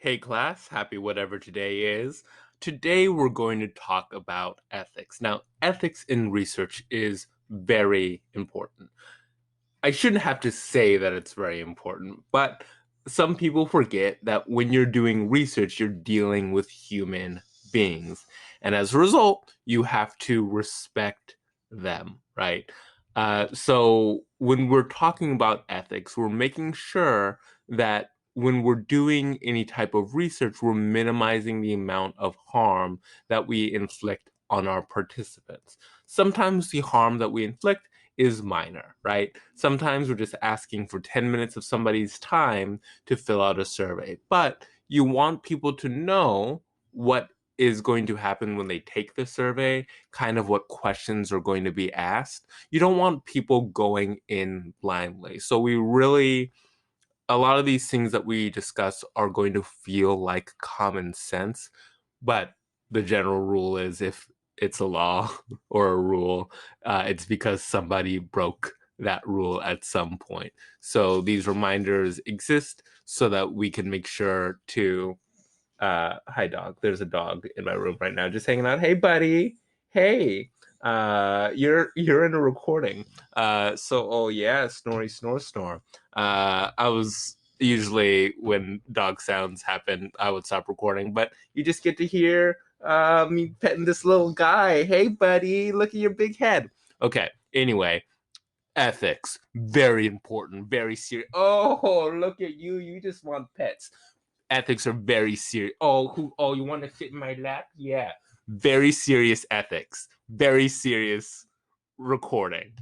Hey class, happy whatever today is. Today we're going to talk about ethics. Now, ethics in research is very important. I shouldn't have to say that it's very important, but some people forget that when you're doing research, you're dealing with human beings. And as a result, you have to respect them, right? So when we're talking about ethics, we're making sure that when we're doing any type of research, we're minimizing the amount of harm that we inflict on our participants. Sometimes the harm that we inflict is minor, right? Sometimes we're just asking for 10 minutes of somebody's time to fill out a survey, but you want people to know what is going to happen when they take the survey, kind of what questions are going to be asked. You don't want people going in blindly. So a lot of these things that we discuss are going to feel like common sense, but the general rule is if it's a law or a rule, it's because somebody broke that rule at some point. So these reminders exist so that we can make sure to hi dog. There's a dog in my room right now just hanging out. Hey buddy. Hey. You're in a recording. Oh yeah, snory snore snore. I was usually when dog sounds happen, I would stop recording, but you just get to hear me petting this little guy. Hey buddy, look at your big head. Okay, anyway, ethics, very important, very serious. Oh, look at you. You just want pets. Ethics are very serious. Oh, you want to sit in my lap? Yeah. Very serious ethics. Very serious recording.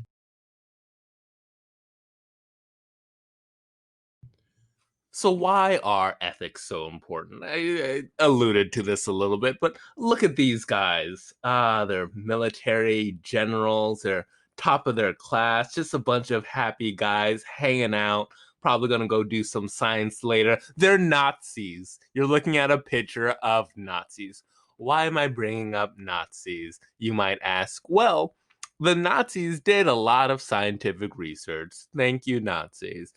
So why are ethics so important? I alluded to this a little bit, but look at these guys. They're military generals. They're top of their class. Just a bunch of happy guys hanging out. Probably gonna go do some science later. They're Nazis. You're looking at a picture of Nazis. Why am I bringing up Nazis? You might ask. Well, the Nazis did a lot of scientific research. Thank you, Nazis.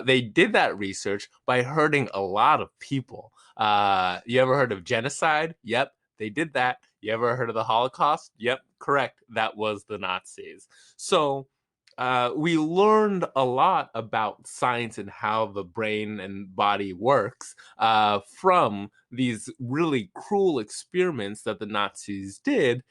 They did that research by hurting a lot of people. You ever heard of genocide? Yep, they did that. You ever heard of the Holocaust? Yep, correct. That was the Nazis. So we learned a lot about science and how the brain and body works from these really cruel experiments that the Nazis did.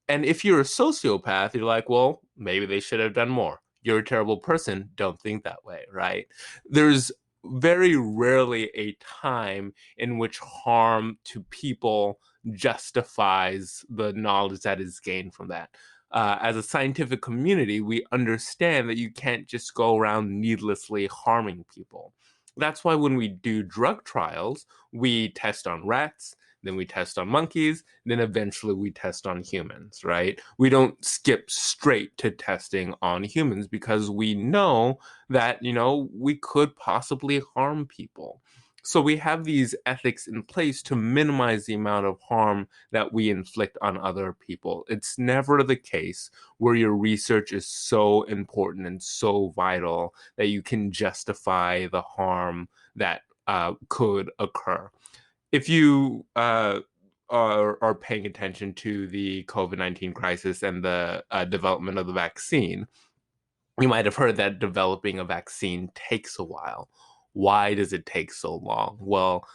And if you're a sociopath, you're like, well, maybe they should have done more. You're a terrible person. Don't think that way, right? There's very rarely a time in which harm to people justifies the knowledge that is gained from that. As a scientific community, we understand that you can't just go around needlessly harming people. That's why when we do drug trials, we test on rats, then we test on monkeys, then eventually we test on humans, right? We don't skip straight to testing on humans because we know that, we could possibly harm people. So we have these ethics in place to minimize the amount of harm that we inflict on other people. It's never the case where your research is so important and so vital that you can justify the harm that could occur. If you are paying attention to the COVID-19 crisis and the development of the vaccine, you might have heard that developing a vaccine takes a while. Why does it take so long? Well,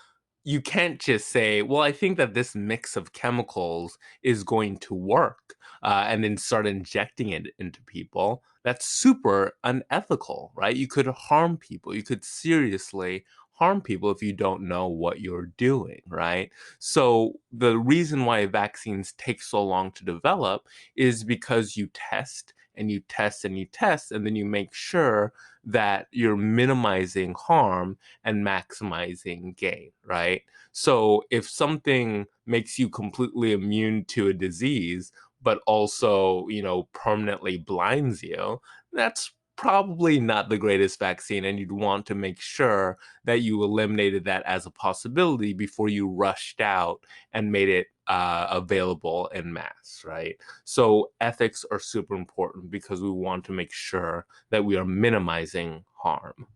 you can't just say, well, I think that this mix of chemicals is going to work, and then start injecting it into people. That's super unethical, right? You could harm people. You could seriously harm people if you don't know what you're doing, right? So the reason why vaccines take so long to develop is because you test and you test and you test, and then you make sure that you're minimizing harm and maximizing gain, right? So if something makes you completely immune to a disease, but also, permanently blinds you, that's probably not the greatest vaccine. And you'd want to make sure that you eliminated that as a possibility before you rushed out and made it available en masse, right? So ethics are super important because we want to make sure that we are minimizing harm.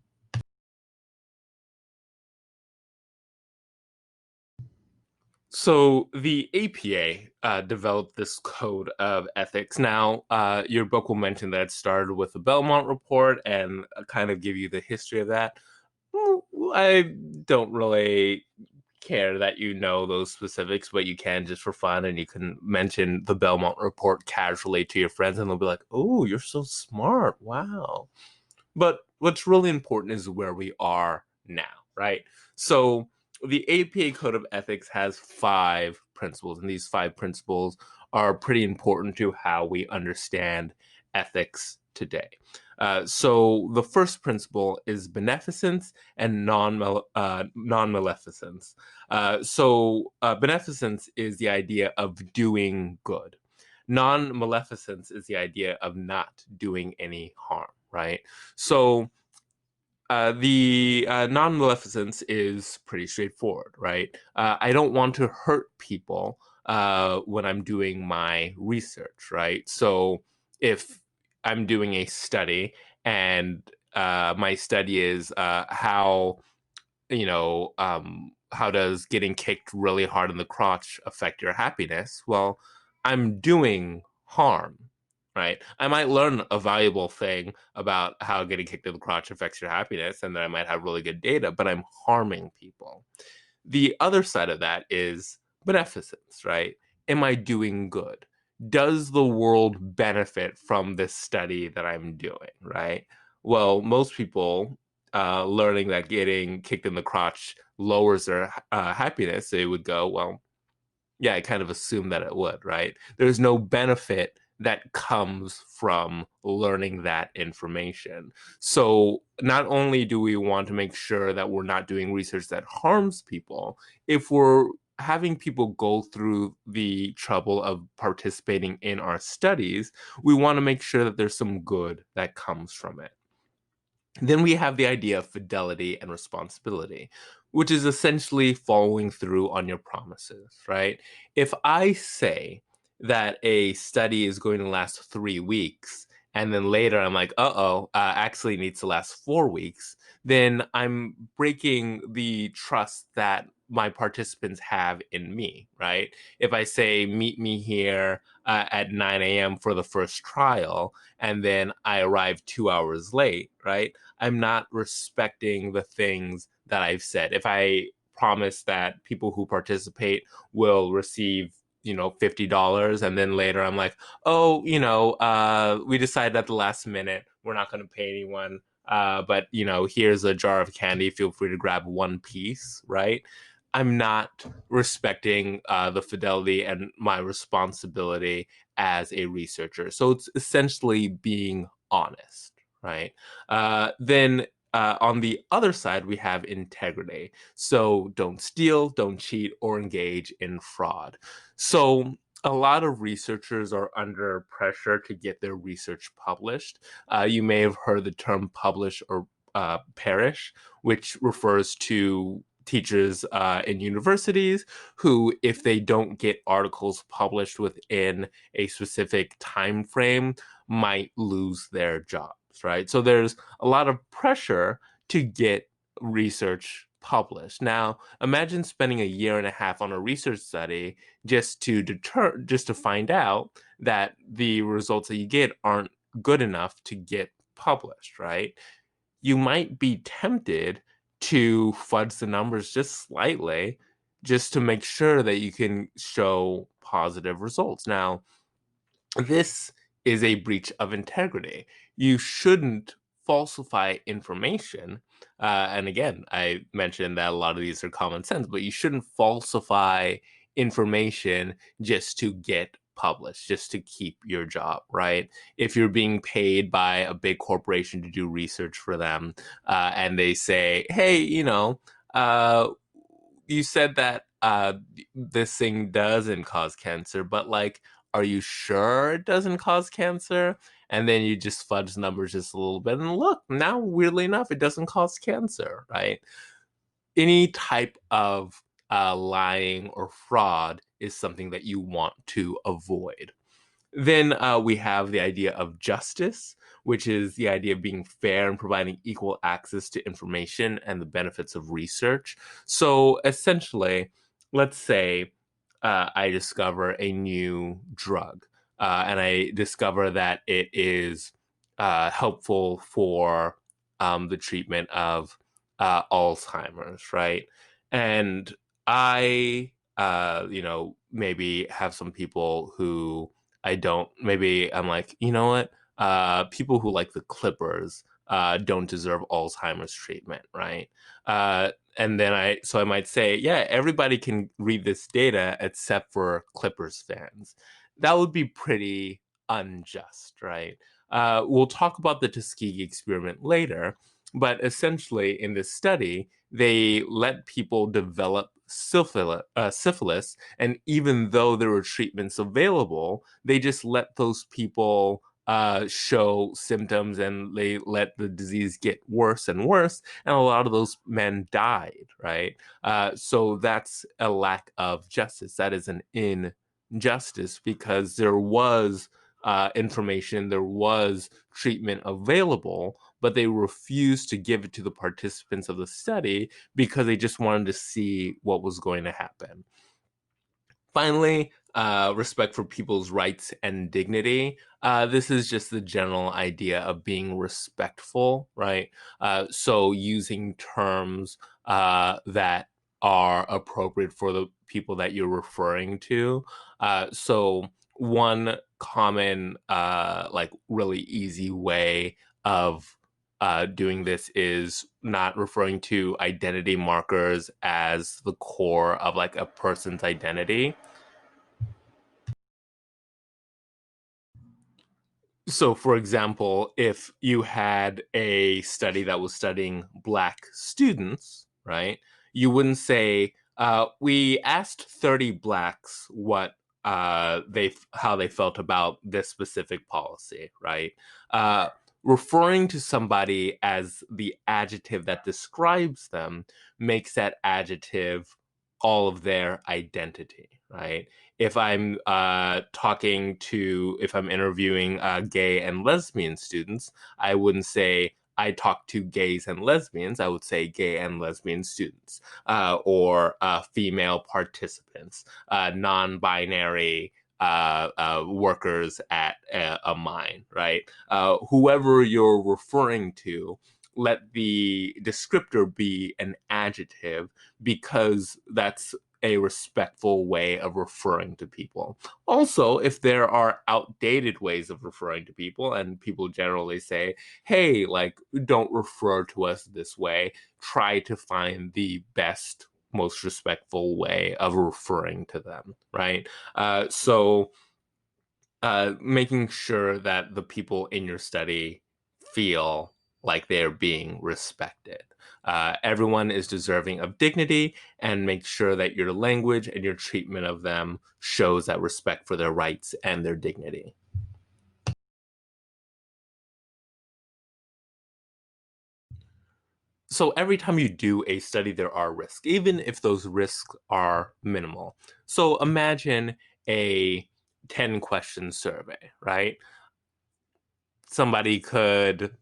So the APA developed this code of ethics. Now, your book will mention that it started with the Belmont Report and kind of give you the history of that. I don't really care that you know those specifics, but you can just for fun, and you can mention the Belmont Report casually to your friends, and they'll be like, "Oh, you're so smart! Wow!" But what's really important is where we are now, right? So the APA Code of Ethics has 5 principles, and these 5 principles are pretty important to how we understand ethics today. So the first principle is beneficence and non-maleficence. Beneficence is the idea of doing good. Non-maleficence is the idea of not doing any harm, right? So the non-maleficence is pretty straightforward, right? I don't want to hurt people when I'm doing my research, right? So if I'm doing a study and my study is how does getting kicked really hard in the crotch affect your happiness? Well, I'm doing harm, right? I might learn a valuable thing about how getting kicked in the crotch affects your happiness, and then I might have really good data, but I'm harming people. The other side of that is beneficence, right? Am I doing good? Does the world benefit from this study that I'm doing, right? Well, most people learning that getting kicked in the crotch lowers their happiness, they would go, well, yeah, I kind of assumed that it would, right? There's no benefit that comes from learning that information. So not only do we want to make sure that we're not doing research that harms people, if we're having people go through the trouble of participating in our studies, we want to make sure that there's some good that comes from it. Then we have the idea of fidelity and responsibility, which is essentially following through on your promises, right? If I say that a study is going to last 3 weeks, and then later I'm like, actually needs to last 4 weeks, then I'm breaking the trust that my participants have in me, right? If I say, meet me here at 9 a.m. for the first trial, and then I arrive 2 hours late, right? I'm not respecting the things that I've said. If I promise that people who participate will receive, $50, and then later I'm like, oh, we decided at the last minute we're not going to pay anyone. But here's a jar of candy. Feel free to grab one piece, right? I'm not respecting the fidelity and my responsibility as a researcher. So it's essentially being honest, right? Then on the other side, we have integrity. So don't steal, don't cheat, or engage in fraud. So a lot of researchers are under pressure to get their research published. You may have heard the term publish or perish, which refers to teachers in universities who, if they don't get articles published within a specific time frame, might lose their jobs, right? So there's a lot of pressure to get research published. Now, imagine spending a year and a half on a research study just to find out that the results that you get aren't good enough to get published, right? You might be tempted to fudge the numbers just slightly just to make sure that you can show positive results. Now, this is a breach of integrity. You shouldn't falsify information. And again, I mentioned that a lot of these are common sense, but you shouldn't falsify information just to get published, just to keep your job, right? If you're being paid by a big corporation to do research for them, and they say, hey, you said that this thing doesn't cause cancer, but like, are you sure it doesn't cause cancer? And then you just fudge numbers just a little bit, and look, now weirdly enough, it doesn't cause cancer, right? Any type of lying or fraud is something that you want to avoid. Then we have the idea of justice, which is the idea of being fair and providing equal access to information and the benefits of research. So essentially, let's say I discover a new drug, and I discover that it is helpful for the treatment of Alzheimer's, right? And maybe have some people who I don't, maybe I'm like, you know what? People who like the Clippers don't deserve Alzheimer's treatment, right? And then so I might say, yeah, everybody can read this data except for Clippers fans. That would be pretty unjust, right? We'll talk about the Tuskegee experiment later, but essentially in this study, they let people develop syphilis, and even though there were treatments available, they just let those people show symptoms and they let the disease get worse and worse. And a lot of those men died, right? So that's a lack of justice. That is an injustice because there was information, there was treatment available, but they refused to give it to the participants of the study because they just wanted to see what was going to happen. Finally, respect for people's rights and dignity. This is just the general idea of being respectful, right? So using terms that are appropriate for the people that you're referring to. So one common, like really easy way of doing this is not referring to identity markers as the core of like a person's identity. So, for example, if you had a study that was studying Black students, right, you wouldn't say, we asked 30 Blacks what how they felt about this specific policy, right? Uh, Referring to somebody as the adjective that describes them makes that adjective all of their identity, right? If I'm if I'm interviewing gay and lesbian students, I wouldn't say I talk to gays and lesbians. I would say gay and lesbian students, or female participants, non-binary workers at a mine, right? Whoever you're referring to, let the descriptor be an adjective because that's a respectful way of referring to people. Also, if there are outdated ways of referring to people, and people generally say, hey, like, don't refer to us this way, try to find the best, most respectful way of referring to them, right? Making sure that the people in your study feel like they're being respected. Everyone is deserving of dignity, and make sure that your language and your treatment of them shows that respect for their rights and their dignity. So every time you do a study, there are risks, even if those risks are minimal. So imagine a 10 question survey, right? Somebody could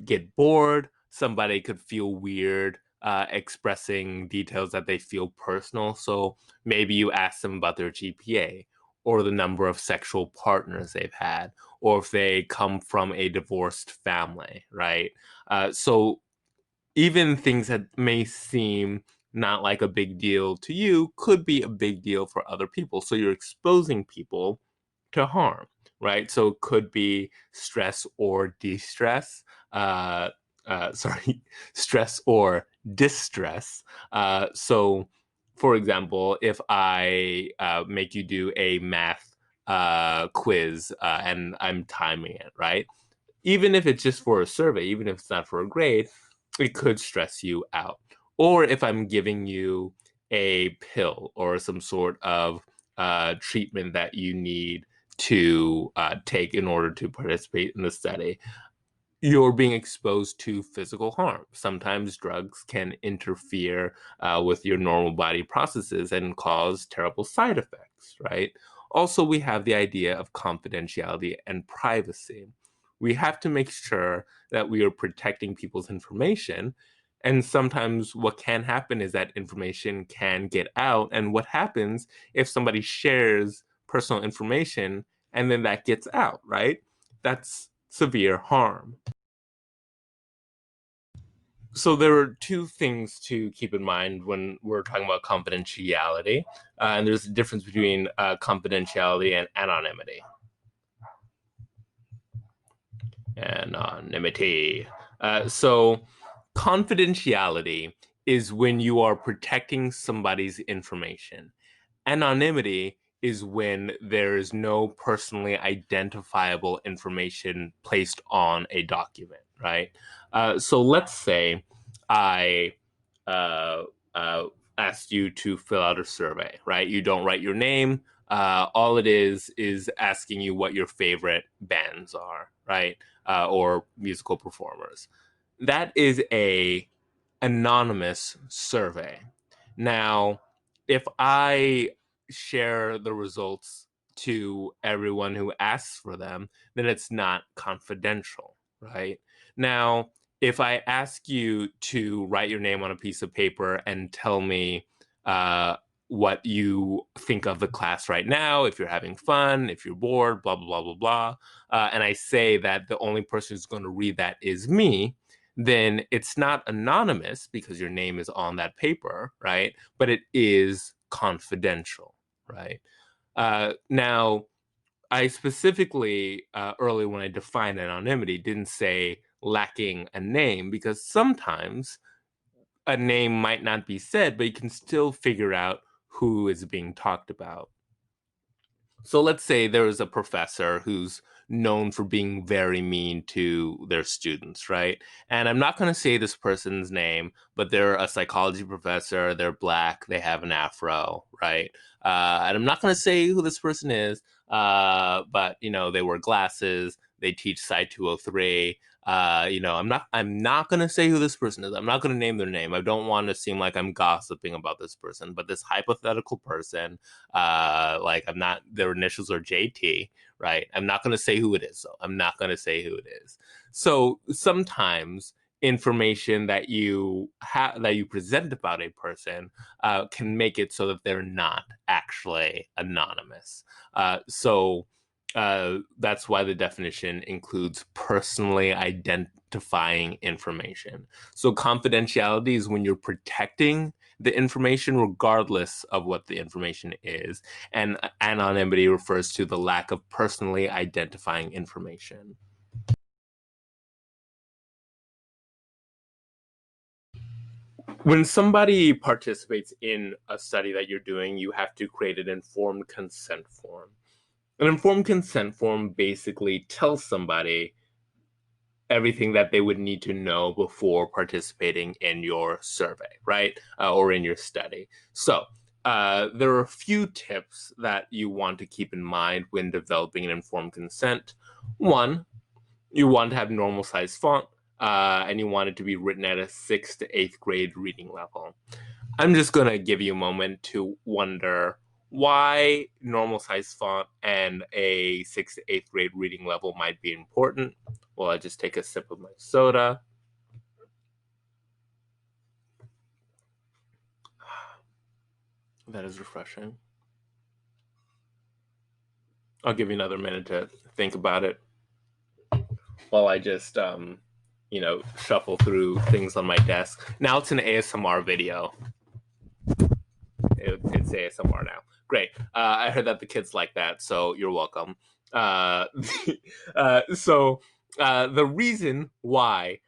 get bored, somebody could feel weird expressing details that they feel personal. So maybe you ask them about their GPA or the number of sexual partners they've had, or if they come from a divorced family, right? So even things that may seem not like a big deal to you could be a big deal for other people. So you're exposing people to harm, right? So it could be stress or de-stress. Sorry, stress or distress. So, for example, if I make you do a math quiz and I'm timing it, right? Even if it's just for a survey, even if it's not for a grade, it could stress you out. Or if I'm giving you a pill or some sort of treatment that you need to take in order to participate in the study, you're being exposed to physical harm. Sometimes drugs can interfere with your normal body processes and cause terrible side effects, right? Also, we have the idea of confidentiality and privacy. We have to make sure that we are protecting people's information And sometimes what can happen is that information can get out. And what happens if somebody shares personal information and then that gets out, right? That's severe harm. So there are two things to keep in mind when we're talking about confidentiality, and there's a difference between confidentiality and anonymity. Anonymity. So confidentiality is when you are protecting somebody's information. Anonymity is when there is no personally identifiable information placed on a document, right? So let's say I uh, uh, asked you to fill out a survey, right? You don't write your name. All it is asking you what your favorite bands are, right? Or musical performers. That is a anonymous survey. Now, if I share the results to everyone who asks for them, then it's not confidential, right? Now, if I ask you to write your name on a piece of paper and tell me what you think of the class right now, if you're having fun, if you're bored, blah, blah, blah, blah, blah, and I say that the only person who's going to read that is me, then it's not anonymous because your name is on that paper, right? But it is confidential, right? Now, I specifically, early when I defined anonymity, didn't say lacking a name because sometimes a name might not be said, but you can still figure out who is being talked about. So let's say there is a professor who's known for being very mean to their students, right? And I'm not going to say this person's name, but they're a psychology professor, they're black, they have an afro, right? And I'm not going to say who this person is, but they wear glasses, they teach Psi 203. I'm not going to say who this person is. I'm not going to name their name. I don't want to seem like I'm gossiping about this person, but this hypothetical person, like I'm not, their initials are JT, right? I'm not going to say who it is, though. I'm not going to say who it is. So sometimes information that you have that you present about a person can make it so that they're not actually anonymous. So that's why the definition includes personally identifying information. So confidentiality is when you're protecting the information regardless of what the information is, and anonymity refers to the lack of personally identifying information. When somebody participates in a study that you're doing, you have to create an informed consent form. An informed consent form basically tells somebody everything that they would need to know before participating in your survey, right? Or in your study. So, there are a few tips that you want to keep in mind when developing an informed consent. One, you want to have normal size font, and you want it to be written at a 6th to 8th grade reading level. I'm just going to give you a moment to wonder why normal size font and a 6th to 8th grade reading level might be important. Well, I just take a sip of my soda. That is refreshing. I'll give you another minute to think about it while I just, shuffle through things on my desk. Now it's an ASMR video. It's ASMR now. Great. I heard that the kids like that, so you're welcome. Uh, the reason why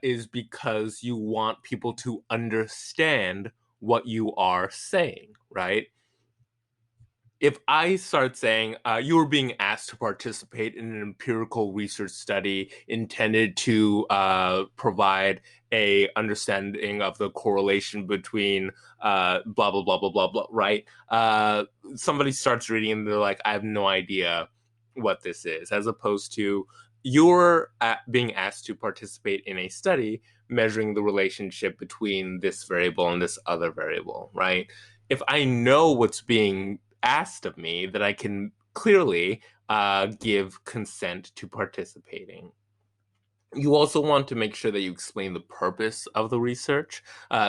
is because you want people to understand what you are saying, right? If I start saying you are being asked to participate in an empirical research study intended to provide a understanding of the correlation between blah blah blah blah blah blah, right? Somebody starts reading and they're like, I have no idea what this is, as opposed to you're being asked to participate in a study measuring the relationship between this variable and this other variable, right? If I know what's being asked of me, that I can clearly give consent to participating. You also want to make sure that you explain the purpose of the research.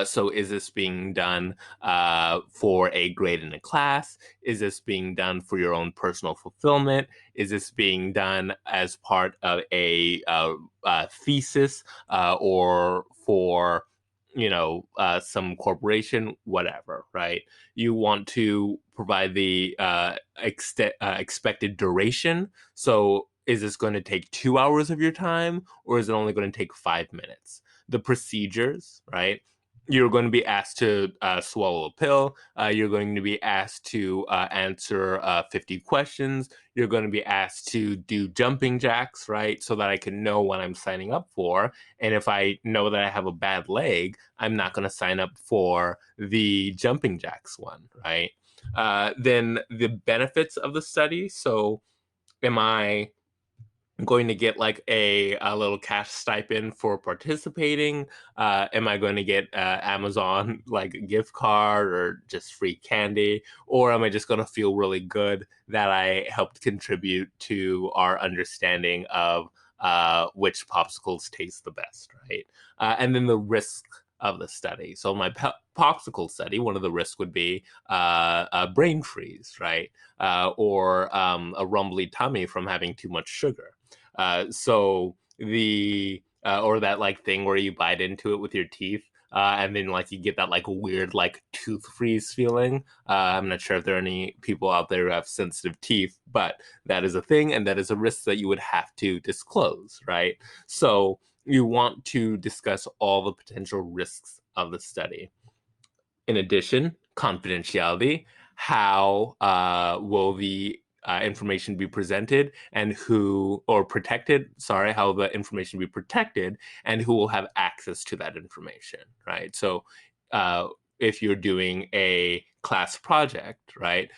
So, is this being done for a grade in a class? Is this being done for your own personal fulfillment? Is this being done as part of a thesis or for some corporation, whatever, right? You want to provide the expected duration. So, is this going to take 2 hours of your time, or is it only going to take 5 minutes? The procedures, right? You're going to be asked to swallow a pill. You're going to be asked to answer 50 questions. You're going to be asked to do jumping jacks, right? So that I can know what I'm signing up for. And if I know that I have a bad leg, I'm not going to sign up for the jumping jacks one, right? Then the benefits of the study. So, am I going to get like a little cash stipend for participating? Am I going to get Amazon like a gift card or just free candy? Or am I just going to feel really good that I helped contribute to our understanding of which popsicles taste the best, right? And then the risk of the study. So my popsicle study, one of the risks would be a brain freeze, right? Or a rumbly tummy from having too much sugar. So the or that like thing where you bite into it with your teeth. And then like you get that like weird like tooth freeze feeling. I'm not sure if there are any people out there who have sensitive teeth, but that is a thing, and that is a risk that you would have to disclose, right? So you want to discuss all the potential risks of the study. In addition, confidentiality. How will the information be presented and who, or protected, sorry, how the information be protected and who will have access to that information, right? So, uh, if you're doing a class project, right,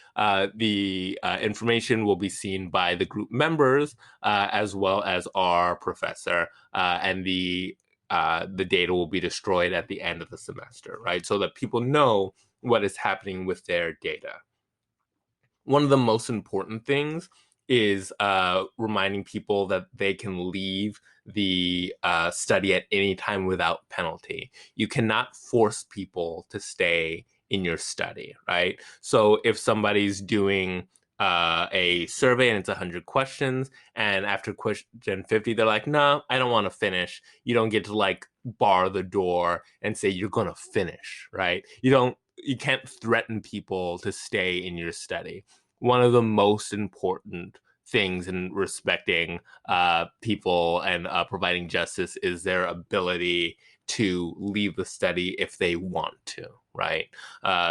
the information will be seen by the group members as well as our professor, and the data will be destroyed at the end of the semester, right? So that people know what is happening with their data. One of the most important things is reminding people that they can leave the study at any time without penalty. You cannot force people to stay in your study, right? So if somebody's doing a survey and it's 100 questions, and after question 50, they're like, no, I don't want to finish. You don't get to like bar the door and say you're going to finish, right? You can't threaten people to stay in your study. One of the most important things in respecting people and providing justice is their ability to leave the study if they want to, right?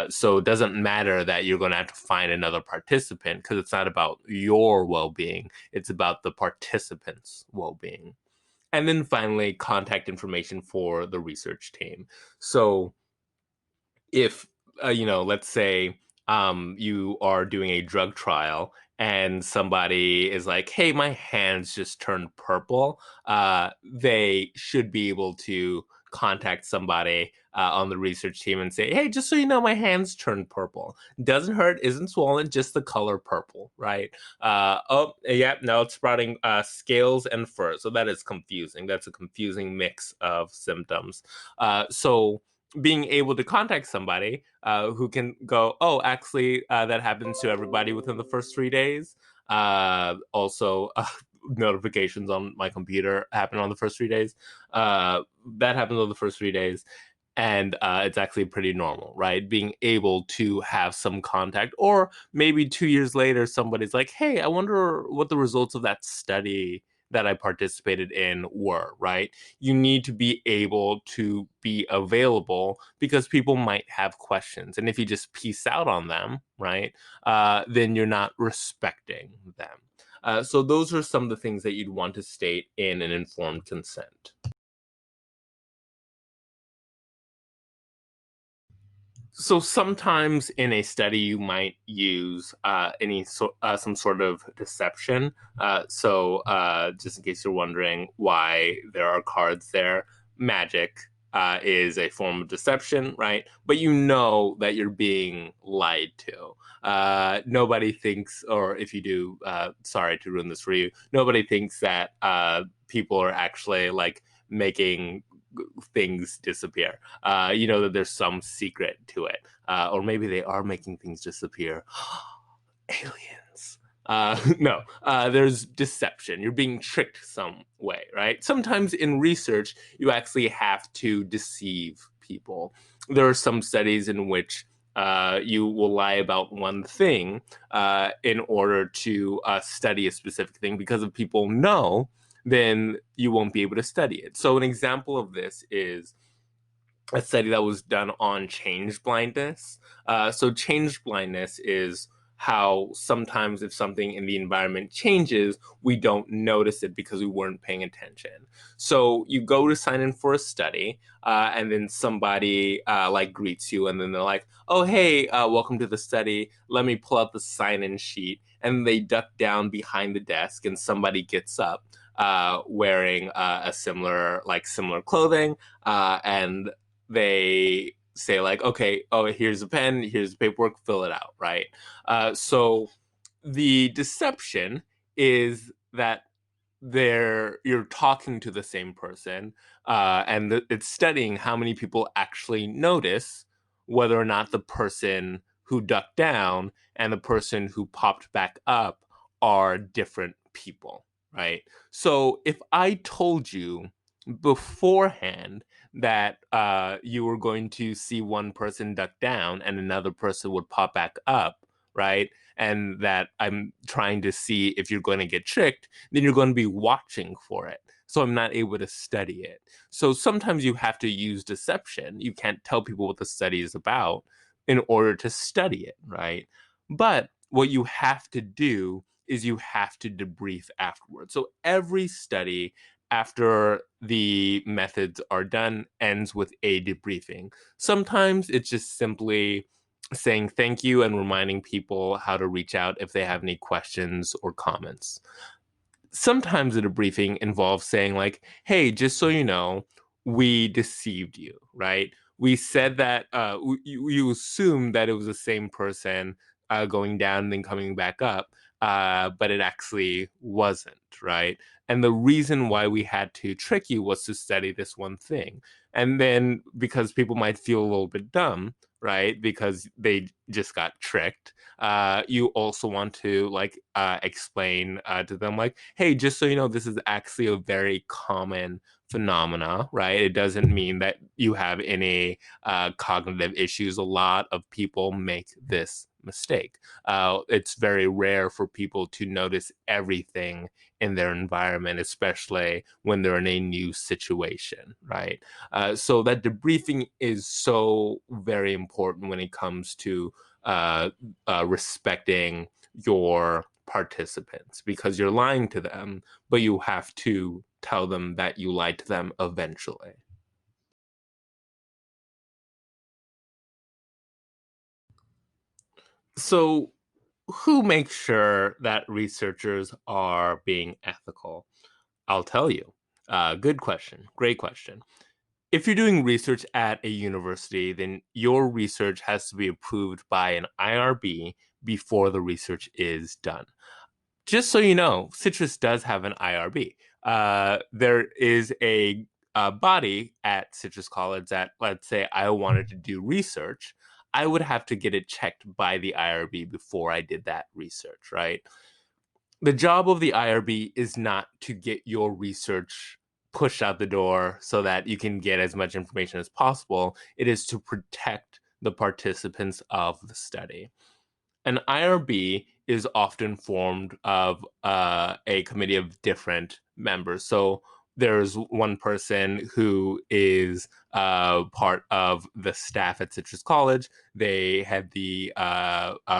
So it doesn't matter that you're going to have to find another participant, because it's not about your well-being, it's about the participants' well-being. And then finally, contact information for the research team. So if let's say you are doing a drug trial and somebody is like, hey, my hands just turned purple, they should be able to contact somebody on the research team and say, hey, just so you know, my hands turned purple. Doesn't hurt, isn't swollen, just the color purple, right? Oh yeah, no, it's sprouting scales and fur, so that is confusing. That's a confusing mix of symptoms. So being able to contact somebody who can go, oh, actually, that happens to everybody within the first 3 days. Also, notifications on my computer happen on the first 3 days. That happens on the first 3 days. And it's actually pretty normal, right? Being able to have some contact, or maybe 2 years later, somebody's like, hey, I wonder what the results of that study that I participated in were, right? You need to be able to be available because people might have questions. And if you just piece out on them, right, then you're not respecting them. So those are some of the things that you'd want to state in an informed consent. So sometimes in a study you might use some sort of deception. So just in case you're wondering why there are cards there, magic. is a form of deception, right? But you know that you're being lied to. Nobody thinks, or if you do, sorry to ruin this for you, nobody thinks that people are actually like making things disappear. You know that there's some secret to it, or maybe they are making things disappear. Aliens. No, there's deception. You're being tricked some way, right? Sometimes in research, you actually have to deceive people. There are some studies in which you will lie about one thing in order to study a specific thing because if people know, then you won't be able to study it. So, an example of this is a study that was done on change blindness. So, change blindness is how sometimes if something in the environment changes, we don't notice it because we weren't paying attention. So, you go to sign in for a study, and then somebody like greets you, and then they're like, "Oh, hey, welcome to the study. Let me pull out the sign-in sheet." And they duck down behind the desk, and somebody gets up wearing a similar clothing, and they say like, okay, oh, here's a pen, here's the paperwork, fill it out, right? So the deception is that you're talking to the same person, and it's studying how many people actually notice whether or not the person who ducked down and the person who popped back up are different people, right? So if I told you beforehand that you were going to see one person duck down and another person would pop back up, right? And that I'm trying to see if you're going to get tricked, then you're going to be watching for it. So I'm not able to study it. So sometimes you have to use deception. You can't tell people what the study is about in order to study it, right? But what you have to do is you have to debrief afterwards. So every study after the methods are done ends with a debriefing. Sometimes it's just simply saying thank you and reminding people how to reach out if they have any questions or comments. Sometimes a debriefing involves saying like, hey, just so you know, we deceived you, right? We said that you assumed that it was the same person going down and then coming back up, but it actually wasn't, right? And the reason why we had to trick you was to study this one thing. And then because people might feel a little bit dumb, right? Because they just got tricked. You also want to like explain to them like, hey, just so you know, this is actually a very common phenomena, right? It doesn't mean that you have any cognitive issues. A lot of people make this mistake. It's very rare for people to notice everything in their environment, especially when they're in a new situation, right? So that debriefing is so very important when it comes to respecting your participants because you're lying to them, but you have to tell them that you lied to them eventually. So, who makes sure that researchers are being ethical? I'll tell you. Good question. Great question. If you're doing research at a university, then your research has to be approved by an IRB before the research is done. Just so you know, Citrus does have an IRB. There is a body at Citrus College that, let's say, I wanted to do research, I would have to get it checked by the IRB before I did that research, right? The job of the IRB is not to get your research pushed out the door so that you can get as much information as possible. It is to protect the participants of the study. An IRB is often formed of a committee of different members. So there's one person who is part of the staff at Citrus College. They had the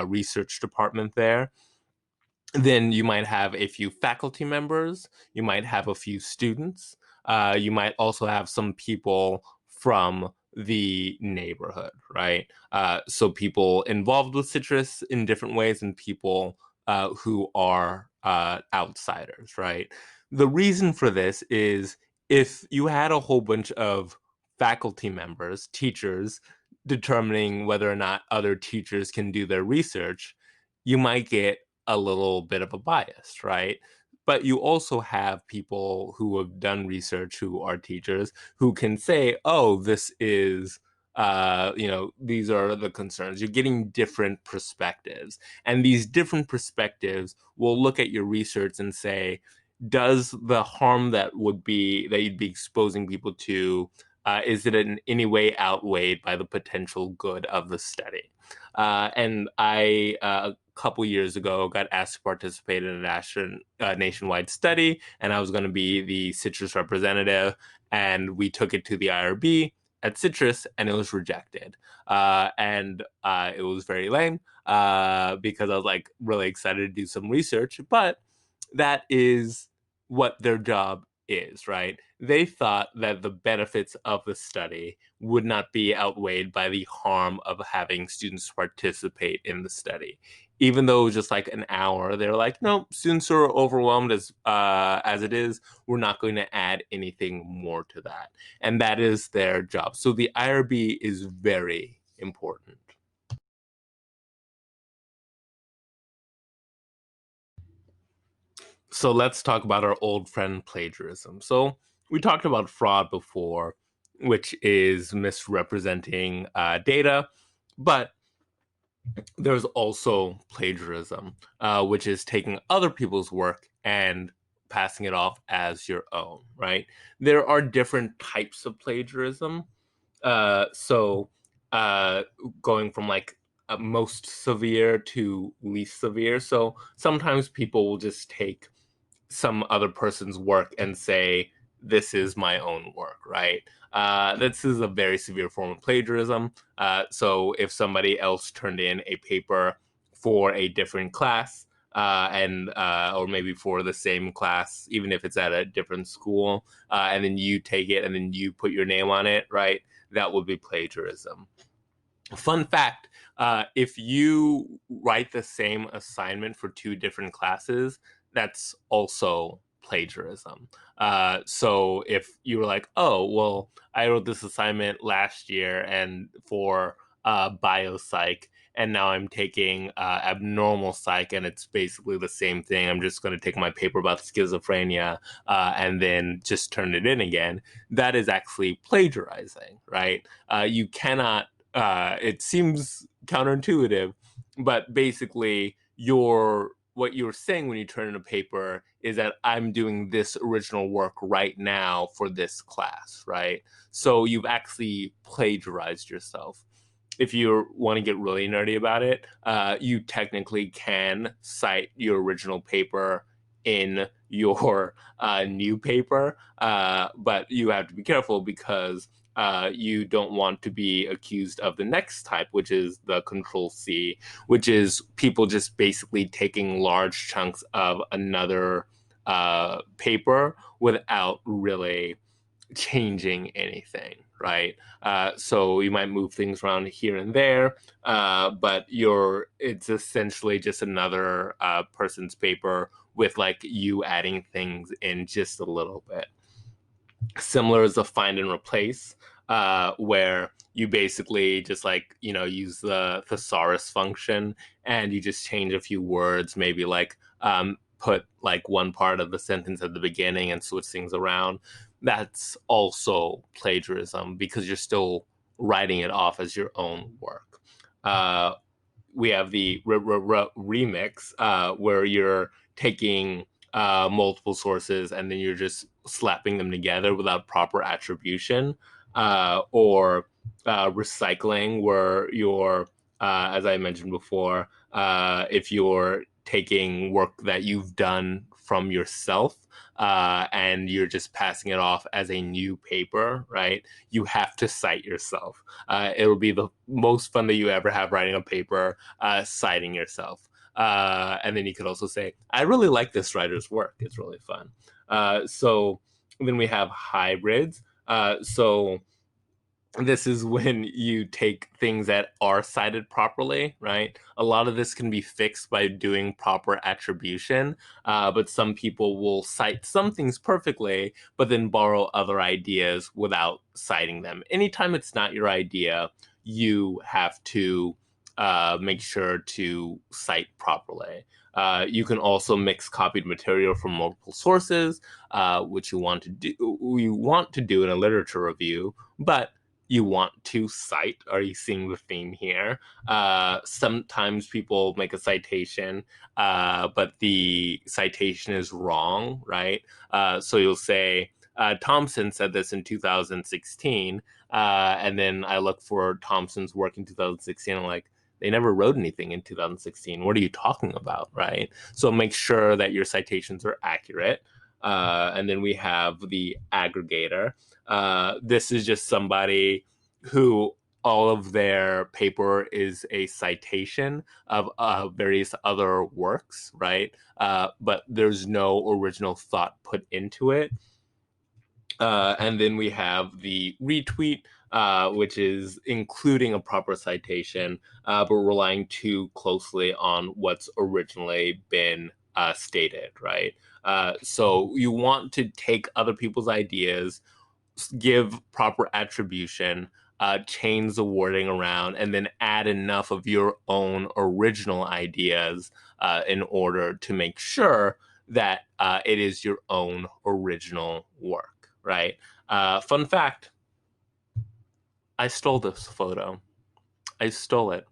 research department there. Then you might have a few faculty members, you might have a few students, you might also have some people from the neighborhood, right? So people involved with citrus in different ways and people who are outsiders, right? The reason for this is if you had a whole bunch of faculty members, teachers, determining whether or not other teachers can do their research, you might get a little bit of a bias, right? But you also have people who have done research who are teachers who can say, oh, this is these are the concerns. You're getting different perspectives, and these different perspectives will look at your research and say, does the harm that you'd be exposing people to, is it in any way outweighed by the potential good of the study? And I a couple years ago got asked to participate in a nationwide study, and I was going to be the citrus representative, and we took it to the IRB at Citrus, and it was rejected. And it was very lame because I was like really excited to do some research, but that is what their job is, right? They thought that the benefits of the study would not be outweighed by the harm of having students participate in the study. Even though it was just like an hour, they're like, no, students are overwhelmed as it is. We're not going to add anything more to that. And that is their job. So the IRB is very important. So let's talk about our old friend plagiarism. So we talked about fraud before, which is misrepresenting data, but there's also plagiarism, which is taking other people's work and passing it off as your own, right? There are different types of plagiarism. So uh, going from like most severe to least severe. So sometimes people will just take some other person's work and say, this is my own work, right? This is a very severe form of plagiarism. So if somebody else turned in a paper for a different class, or maybe for the same class, even if it's at a different school, and then you take it and then you put your name on it, right? That would be plagiarism. Fun fact, if you write the same assignment for two different classes, that's also plagiarism. So if you were like, oh, well, I wrote this assignment last year and for biopsych, and now I'm taking abnormal psych, and it's basically the same thing. I'm just going to take my paper about schizophrenia and then just turn it in again. That is actually plagiarizing, right? You cannot it seems counterintuitive, but basically, what you're saying when you turn in a paper is that I'm doing this original work right now for this class, right? So you've actually plagiarized yourself. If you want to get really nerdy about it, you technically can cite your original paper in your new paper, but you have to be careful because you don't want to be accused of the next type, which is the control C, which is people just basically taking large chunks of another paper without really changing anything, right? So you might move things around here and there, but it's essentially just another person's paper with like you adding things in just a little bit. Similar as a find and replace, where you basically just like use the thesaurus function and you just change a few words, maybe like put like one part of the sentence at the beginning and switch things around. That's also plagiarism because you're still writing it off as your own work. We have the remix, where you're taking multiple sources and then you're just slapping them together without proper attribution, or recycling, where you're, as I mentioned before, if you're taking work that you've done from yourself and you're just passing it off as a new paper, right? You have to cite yourself. It'll be the most fun that you ever have writing a paper, citing yourself. And then you could also say, I really like this writer's work. It's really fun. So then we have hybrids. So This is when you take things that are cited properly, right? A lot of this can be fixed by doing proper attribution, but some people will cite some things perfectly, but then borrow other ideas without citing them. Anytime it's not your idea, you have to make sure to cite properly. You can also mix copied material from multiple sources, which you want to do. You want to do in a literature review, but you want to cite. Are you seeing the theme here? Sometimes people make a citation, but the citation is wrong, right? So you'll say, Thompson said this in 2016, and then I look for Thompson's work in 2016. I'm like, they never wrote anything in 2016. What are you talking about, right? So make sure that your citations are accurate. And then we have the aggregator. This is just somebody who all of their paper is a citation of various other works, right? But there's no original thought put into it. And then we have the retweet, which is including a proper citation, but relying too closely on what's originally been stated, right? So you want to take other people's ideas, give proper attribution, change the wording around, and then add enough of your own original ideas in order to make sure that it is your own original work, right? Fun fact, I stole this photo. I stole it.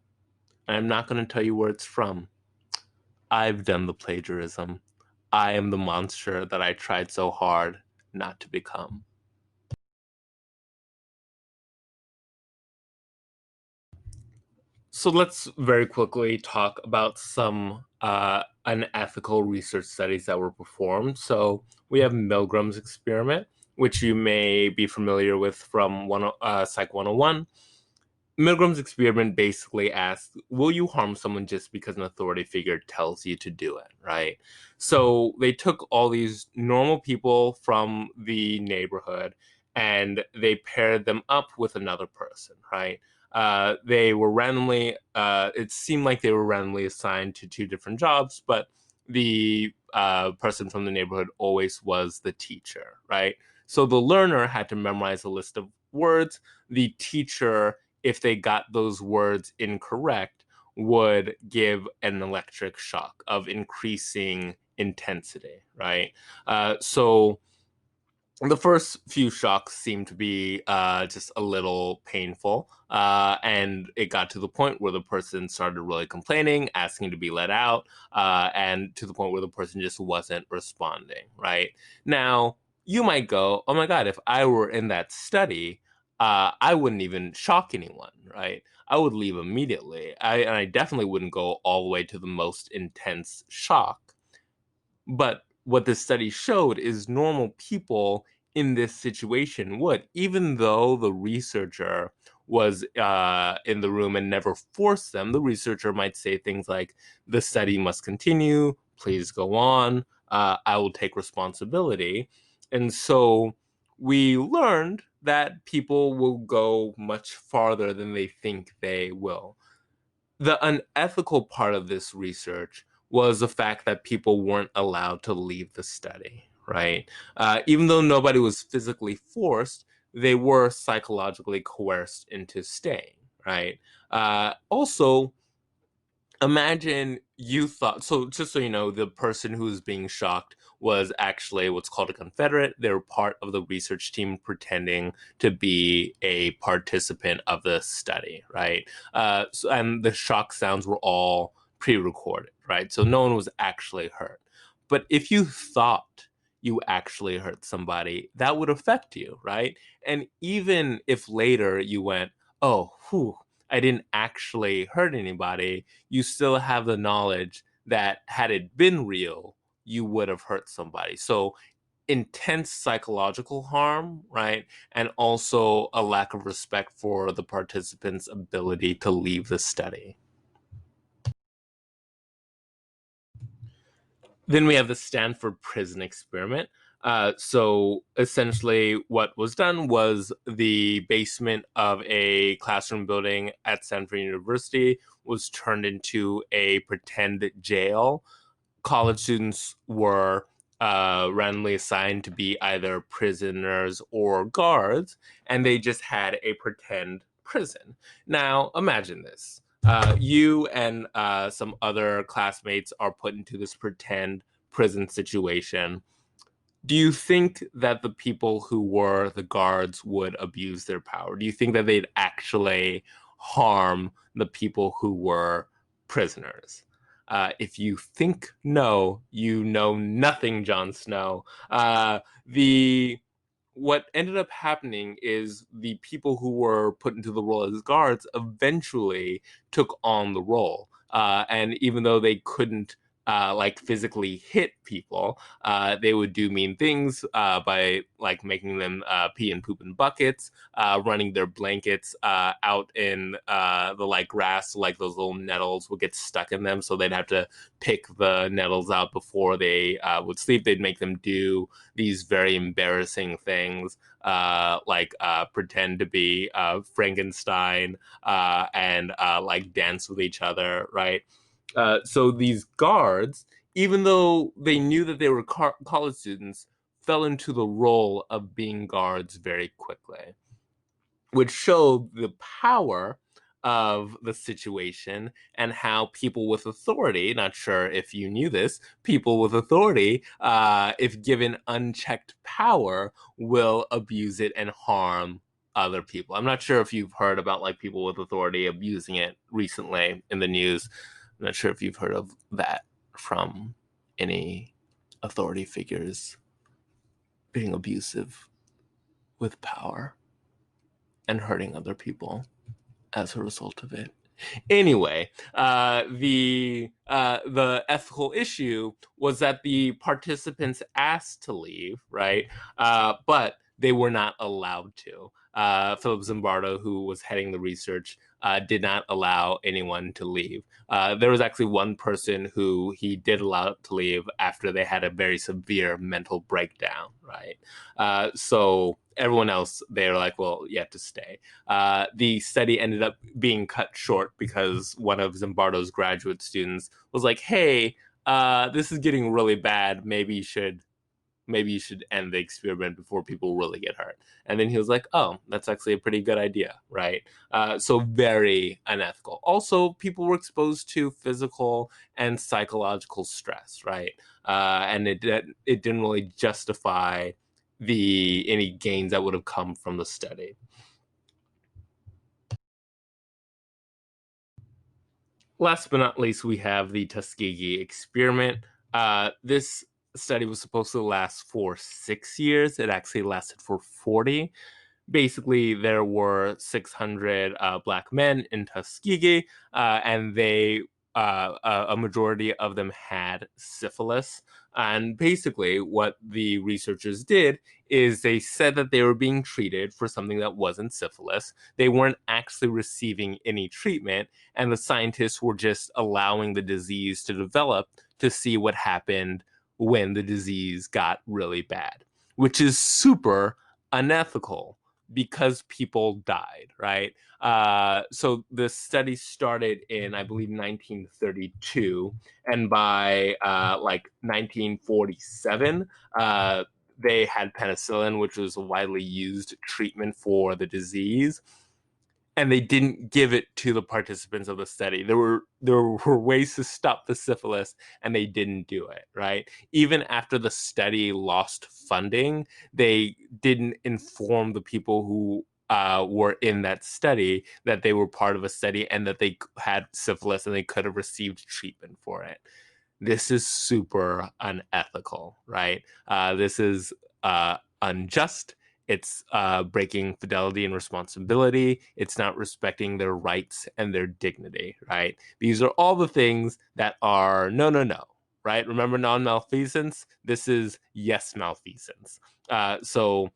And I'm not going to tell you where it's from. I've done the plagiarism. I am the monster that I tried so hard not to become. So let's very quickly talk about some unethical research studies that were performed. So we have Milgram's experiment, which you may be familiar with from Psych 101. Milgram's experiment basically asks, will you harm someone just because an authority figure tells you to do it, right? So they took all these normal people from the neighborhood and they paired them up with another person, right? They were randomly, it seemed like they were randomly assigned to two different jobs, but the person from the neighborhood always was the teacher, right? So the learner had to memorize a list of words. The teacher, if they got those words incorrect, would give an electric shock of increasing intensity, right? So the first few shocks seemed to be just a little painful. And it got to the point where the person started really complaining, asking to be let out, and to the point where the person just wasn't responding, right? Now, you might go, oh my God, if I were in that study, I wouldn't even shock anyone, right? I would leave immediately. And I definitely wouldn't go all the way to the most intense shock. But what this study showed is normal people in this situation would, even though the researcher was in the room and never forced them, the researcher might say things like, the study must continue, please go on, I will take responsibility. And so we learned that people will go much farther than they think they will. The unethical part of this research was the fact that people weren't allowed to leave the study, right? Even though nobody was physically forced, they were psychologically coerced into staying, right? Also, imagine you thought, so just so you know, the person who was being shocked was actually what's called a Confederate. They were part of the research team pretending to be a participant of the study, right? And the shock sounds were all pre-recorded, right? So no one was actually hurt. But if you thought you actually hurt somebody, that would affect you, right? And even if later you went, oh, whew, I didn't actually hurt anybody, you still have the knowledge that had it been real, you would have hurt somebody. So intense psychological harm, right? And also a lack of respect for the participants' ability to leave the study. Then we have the Stanford prison experiment. So essentially, what was done was the basement of a classroom building at Stanford University was turned into a pretend jail. College students were randomly assigned to be either prisoners or guards, and they just had a pretend prison. Now, imagine this. You and some other classmates are put into this pretend prison situation. Do you think that the people who were the guards would abuse their power? Do you think that they'd actually harm the people who were prisoners? If you think no, you know nothing, Jon Snow. The What ended up happening is the people who were put into the role as guards eventually took on the role. And even though they couldn't like physically hit people, they would do mean things by like making them pee and poop in buckets, running their blankets out in the like grass, so, like those little nettles would get stuck in them, so they'd have to pick the nettles out before they would sleep. They'd make them do these very embarrassing things, like pretend to be Frankenstein and like dance with each other, right? So these guards, even though they knew that they were college students, fell into the role of being guards very quickly, which showed the power of the situation and how people with authority, not sure if you knew this, people with authority, if given unchecked power, will abuse it and harm other people. I'm not sure if you've heard about like people with authority abusing it recently in the news. I'm not sure if you've heard of that from any authority figures being abusive with power and hurting other people as a result of it. Anyway, the ethical issue was that the participants asked to leave, right? But they were not allowed to. Philip Zimbardo, who was heading the research, did not allow anyone to leave. There was actually one person who he did allow to leave after they had a very severe mental breakdown, right? So everyone else, they were like, well, you have to stay. The study ended up being cut short because one of Zimbardo's graduate students was like, hey, this is getting really bad. Maybe you should end the experiment before people really get hurt. And then he was like, oh, that's actually a pretty good idea, right? So very unethical. Also, people were exposed to physical and psychological stress, right? And it didn't really justify the any gains that would have come from the study. Last but not least, we have the Tuskegee experiment. This study was supposed to last for 6 years. It actually lasted for 40. Basically, there were 600 black men in Tuskegee, and a majority of them had syphilis. And basically, what the researchers did is they said that they were being treated for something that wasn't syphilis. They weren't actually receiving any treatment, and the scientists were just allowing the disease to develop to see what happened when the disease got really bad, which is super unethical because people died, right? So the study started in, I believe, 1932, and by like 1947, they had penicillin, which was a widely used treatment for the disease, and they didn't give it to the participants of the study. There were ways to stop the syphilis, and they didn't do it, right? Even after the study lost funding, they didn't inform the people who were in that study that they were part of a study and that they had syphilis and they could have received treatment for it. This is super unethical, right? This is unjust. It's breaking fidelity and responsibility. It's not respecting their rights and their dignity, right? These are all the things that are no, no, no, right? Remember non malfeasance? This is yes malfeasance. So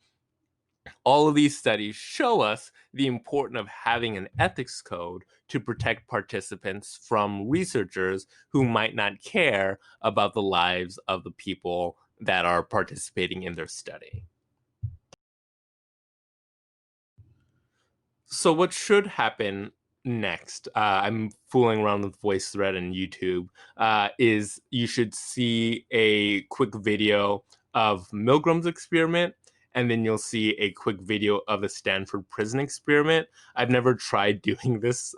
all of these studies show us the importance of having an ethics code to protect participants from researchers who might not care about the lives of the people that are participating in their study. So what should happen next, I'm fooling around with VoiceThread and YouTube, is you should see a quick video of Milgram's experiment, and then you'll see a quick video of the Stanford prison experiment. I've never tried doing this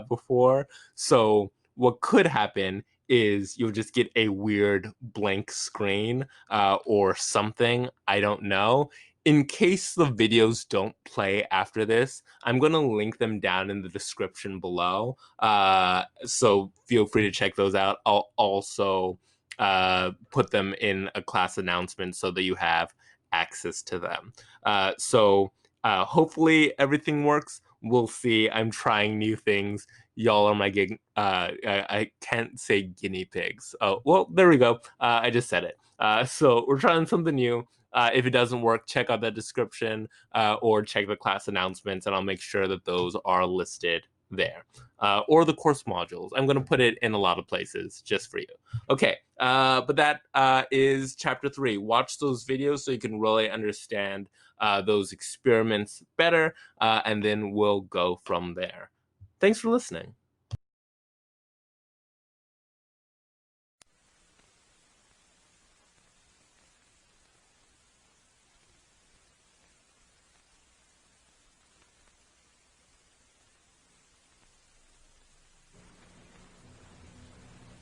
before, so what could happen is you'll just get a weird blank screen or something, I don't know. In case the videos don't play after this, I'm going to link them down in the description below. So feel free to check those out. I'll also put them in a class announcement so that you have access to them. So hopefully everything works. We'll see. I'm trying new things. Y'all are my I can't say guinea pigs. Oh, well, there we go. I just said it. So we're trying something new. If it doesn't work, check out the description or check the class announcements, and I'll make sure that those are listed there. Or the course modules. I'm going to put it in a lot of places just for you. Okay, but that is chapter 3. Watch those videos so you can really understand those experiments better, and then we'll go from there. Thanks for listening.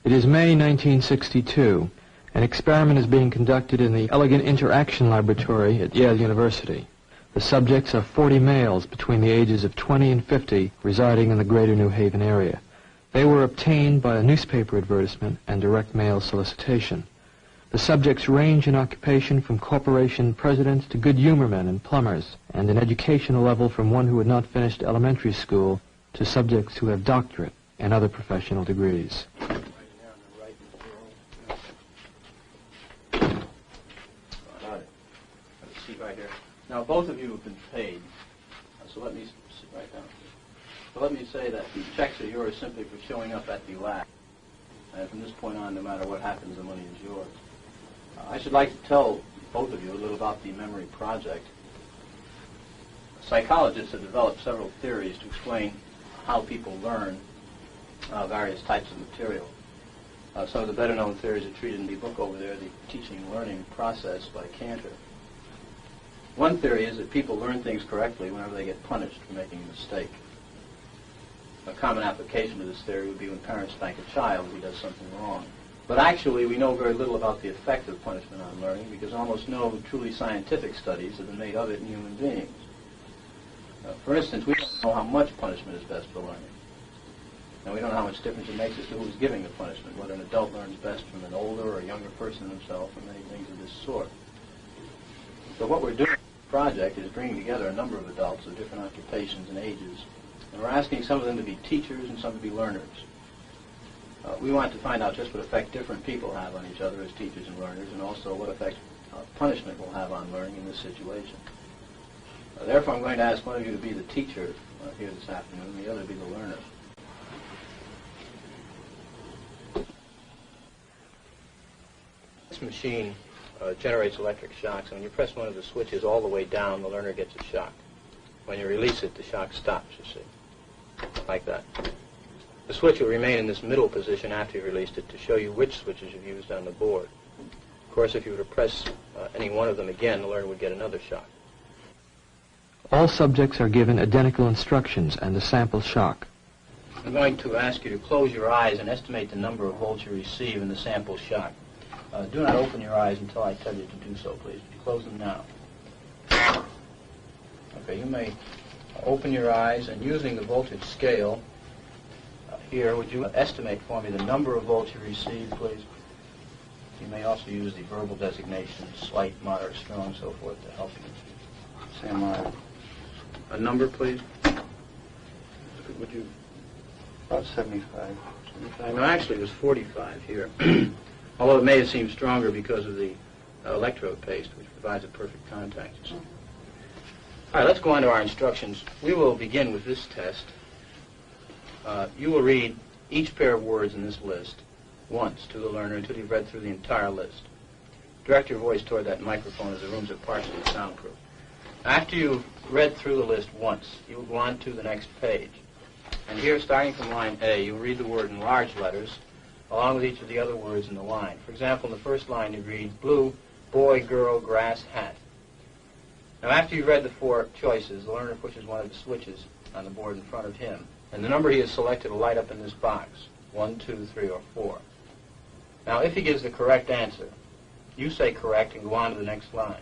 It is May 1962. An experiment is being conducted in the Elegant Interaction Laboratory at Yale University. The subjects are 40 males between the ages of 20 and 50 residing in the greater New Haven area. They were obtained by a newspaper advertisement and direct mail solicitation. The subjects range in occupation from corporation presidents to good humor men and plumbers, and in educational level from one who had not finished elementary school to subjects who have doctorate and other professional degrees. Right here. Now, both of you have been paid, so let me sit right down. So let me say that the checks are yours simply for showing up at the lab. And from this point on, no matter what happens, the money is yours. I should like to tell both of you a little about the memory project. Psychologists have developed several theories to explain how people learn various types of material. Some of the better-known theories are treated in the book over there, The Teaching and Learning Process by Cantor. One theory is that people learn things correctly whenever they get punished for making a mistake. A common application of this theory would be when parents spank a child who does something wrong. But actually, we know very little about the effect of punishment on learning because almost no truly scientific studies have been made of it in human beings. For instance, we don't know how much punishment is best for learning. And we don't know how much difference it makes as to who's giving the punishment, whether an adult learns best from an older or a younger person himself, and many things of this sort. So what we're doing project is bringing together a number of adults of different occupations and ages, and we're asking some of them to be teachers and some to be learners. We want to find out just what effect different people have on each other as teachers and learners, and also what effect punishment will have on learning in this situation. Therefore, I'm going to ask one of you to be the teacher here this afternoon, and the other to be the learner. This machine generates electric shocks, and when you press one of the switches all the way down, the learner gets a shock. When you release it, the shock stops, you see, like that. The switch will remain in this middle position after you've released it to show you which switches you've used on the board. Of course, if you were to press any one of them again, the learner would get another shock. All subjects are given identical instructions and a sample shock. I'm going to ask you to close your eyes and estimate the number of volts you receive in the sample shock. Do not open your eyes until I tell you to do so, please. Would you close them now? Okay, you may open your eyes, and using the voltage scale here, would you estimate for me the number of volts you received, please? You may also use the verbal designation, slight, moderate, strong, so forth, to help you. Say a number, please. Would you? About 75. 75. No, actually, it was 45 here. Although it may have seemed stronger because of the electrode paste, which provides a perfect contact. All right, let's go on to our instructions. We will begin with this test. You will read each pair of words in this list once to the learner until you've read through the entire list. direct your voice toward that microphone, as the rooms are partially soundproof. After you've read through the list once, you will go on to the next page. And here, starting from line A, you'll read the word in large letters, along with each of the other words in the line. For example, in the first line, you read blue, boy, girl, grass, hat. Now, after you've read the four choices, the learner pushes one of the switches on the board in front of him, and the number he has selected will light up in this box, 1, 2, 3, or 4. Now, if he gives the correct answer, you say correct and go on to the next line.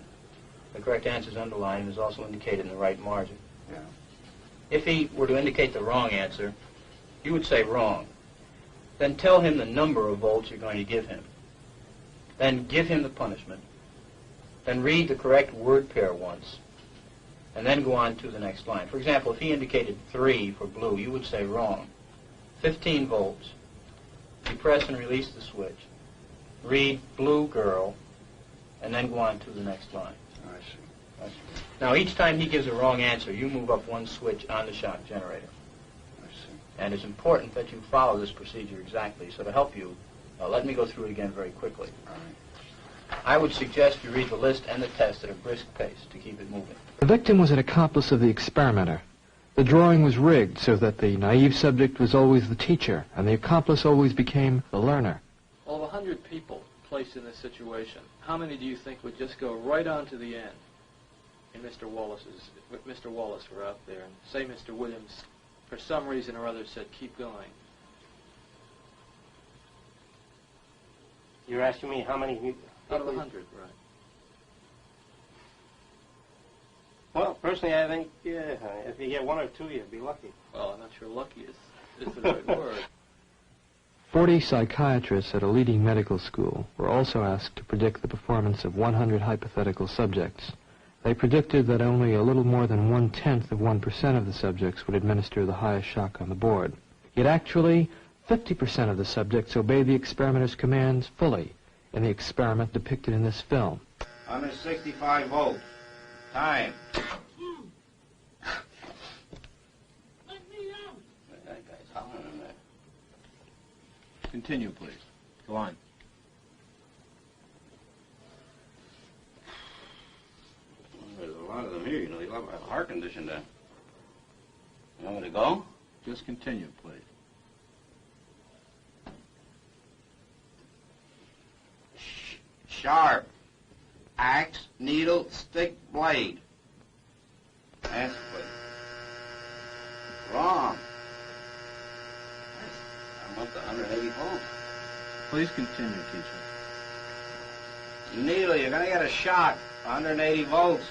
The correct answer is underlined and is also indicated in the right margin. Yeah. If he were to indicate the wrong answer, you would say wrong. Then tell him the number of volts you're going to give him. Then give him the punishment. Then read the correct word pair once, and then go on to the next line. For example, if he indicated 3 for blue, you would say wrong. 15 volts. You press and release the switch. Read blue girl, and then go on to the next line. I see. Now, each time he gives a wrong answer, you move up one switch on the shock generator. I see. And it's important that you follow this procedure exactly. So to help you, let me go through it again very quickly. All right. I would suggest you read the list and the test at a brisk pace to keep it moving. The victim was an accomplice of the experimenter. The drawing was rigged so that the naive subject was always the teacher, and the accomplice always became the learner. Well, of 100 people placed in this situation, how many do you think would just go right on to the end? And Mr. Wallace were out there, and say Mr. Williams, for some reason or other, said, keep going. You're asking me how many people? Out of 100, right. Well, personally, I think, yeah, if you get 1 or 2, you'd be lucky. Well, I'm not sure lucky is the right word. 40 psychiatrists at a leading medical school were also asked to predict the performance of 100 hypothetical subjects. They predicted that only a little more than 1/10 of 1% of the subjects would administer the highest shock on the board. Yet actually, 50% of the subjects obeyed the experimenter's commands fully in the experiment depicted in this film. 165 volts. Time. That guy's hollering in there. Continue, please. Go on. There's a lot of them here, you know. They have a heart condition there. You want me to go? Just continue, please. Sharp. Axe, needle, stick, blade. Answer, please. Wrong. I'm up to 180 volts. Please continue, teacher. Needle, you're gonna get a shock. 180 volts.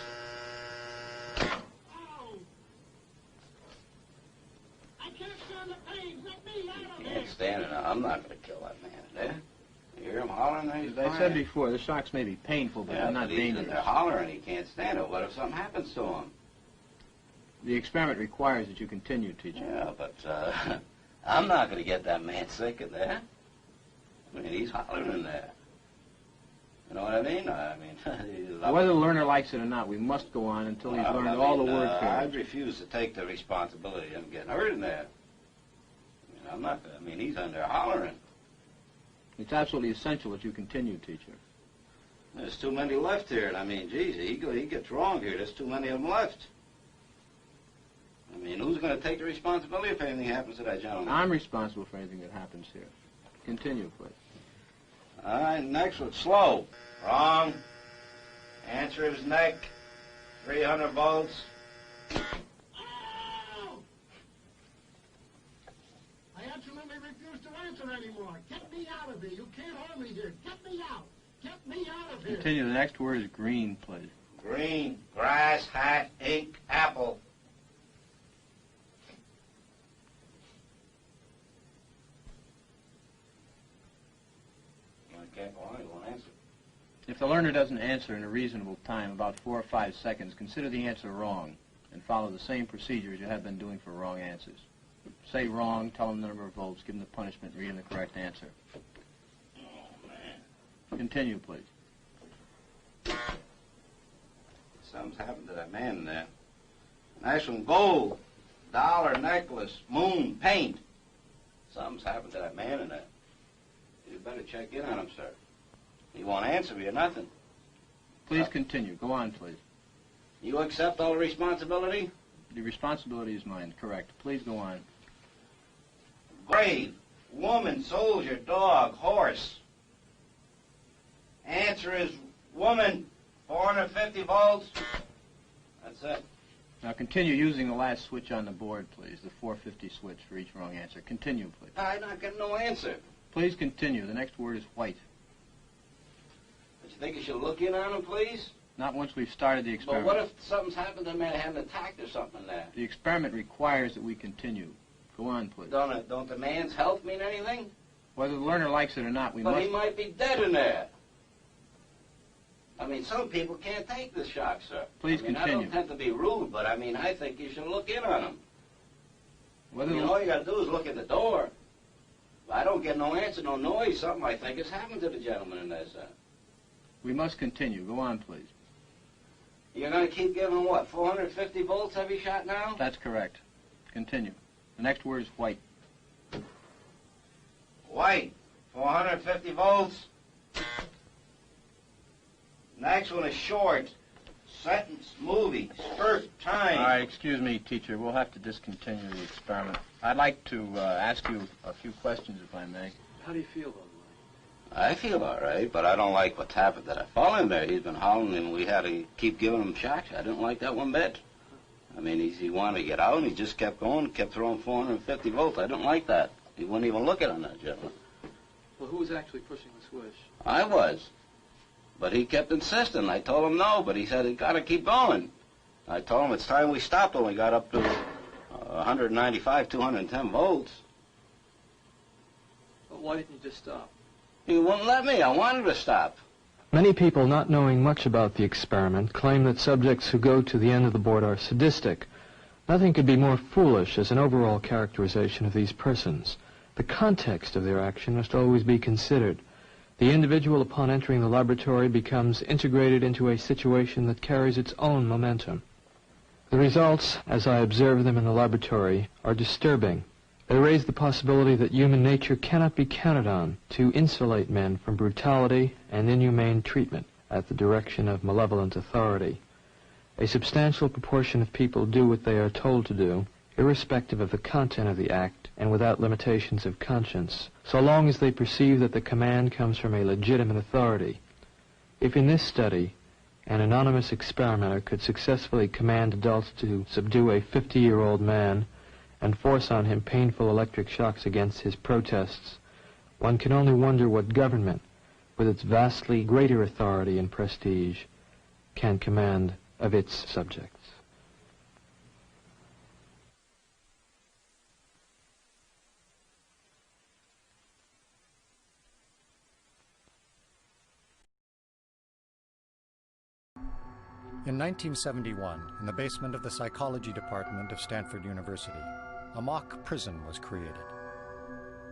I can't stand the pain. Let me out of You here. can't stand it. I'm not gonna kill that man. There. You hear him hollering there? He's As I said crying. before, the shocks may be painful, but Yeah, they're not but he's in dangerous. there hollering. He can't stand it. What if something happens to him? The experiment requires that you continue, teacher. Yeah, but I'm not going to get that man sick in there. I mean, he's hollering in there. You know what I mean? Whether the learner likes it or not, we must go on until he's learned all the word pairs. I'd refuse to take the responsibility of him getting hurt in there. He's in there hollering. It's absolutely essential that you continue, teacher. There's too many left here. And geez, he gets wrong here. There's too many of them left. Who's going to take the responsibility if anything happens to that gentleman? I'm responsible for anything that happens here. Continue, please. All right, next one, slow. Wrong. Answer is neck. 300 volts. Ow! I absolutely refuse to answer anymore. Get me out of here. You can't hold me here. Get me out. Get me out of here. Continue. The next word is green, please. Green, grass, hat, ink, apple. He won't answer. If the learner doesn't answer in a reasonable time, about 4 or 5 seconds, consider the answer wrong and follow the same procedure as you have been doing for wrong answers. Say wrong, tell him the number of volts, give him the punishment, read him the correct answer. Oh, man. Continue, please. Something's happened to that man in there. Nice one, gold, dollar, necklace, moon, paint. Something's happened to that man in there. You better check in on him, sir. He won't answer me or nothing. Please continue. Go on, please. You accept all the responsibility? The responsibility is mine, correct. Please go on. Grave, woman, soldier, dog, horse. Answer is woman, 450 volts. That's it. Now continue using the last switch on the board, please. The 450 switch for each wrong answer. Continue, please. I'm not getting no answer. Please continue. The next word is white. But you think you should look in on him, please? Not once we've started the But experiment. what if something's happened to the man, had an attack or something there? The experiment requires that we continue. Go on, please. Don't the man's health mean anything? Whether the learner likes it or not, we But must... he might be dead in there. I mean, some people can't take the shock, sir. Please I continue. don't tend to be rude, but I mean, I think you should look in on him. Whether All you got to do is look at the door. If I don't get no answer, no noise, something I think has happened to the gentleman in there, sir. We must continue. Go on, please. You're going to keep giving him, what, 450 volts every shot now? That's correct. Continue. The next word is white. White, 450 volts. Next one is short. Sentence, movie, spurt, time. All right, excuse me, teacher. We'll have to discontinue the experiment. I'd like to ask you a few questions, if I may. How do you feel, by the way? I feel all right, but I don't like what's happened. That I fall in there. He's been howling, and we had to keep giving him shocks. I didn't like that one bit. I mean, he wanted to get out, and he just kept going, kept throwing 450 volts. I didn't like that. He wouldn't even look at him, that gentleman. Well, who was actually pushing the switch? I was. But he kept insisting. I told him no, but he said, "It's got to keep going." I told him it's time we stopped when we got up to 195, 210 volts. Well, why didn't you just stop? He wouldn't let me. I wanted to stop. Many people, not knowing much about the experiment, claim that subjects who go to the end of the board are sadistic. Nothing could be more foolish as an overall characterization of these persons. The context of their action must always be considered. The individual, upon entering the laboratory, becomes integrated into a situation that carries its own momentum. The results, as I observe them in the laboratory, are disturbing. They raise the possibility that human nature cannot be counted on to insulate men from brutality and inhumane treatment at the direction of malevolent authority. A substantial proportion of people do what they are told to do, irrespective of the content of the act and without limitations of conscience, so long as they perceive that the command comes from a legitimate authority. If in this study an anonymous experimenter could successfully command adults to subdue a 50-year-old man and force on him painful electric shocks against his protests, one can only wonder what government, with its vastly greater authority and prestige, can command of its subjects. In 1971, in the basement of the psychology department of Stanford University, a mock prison was created.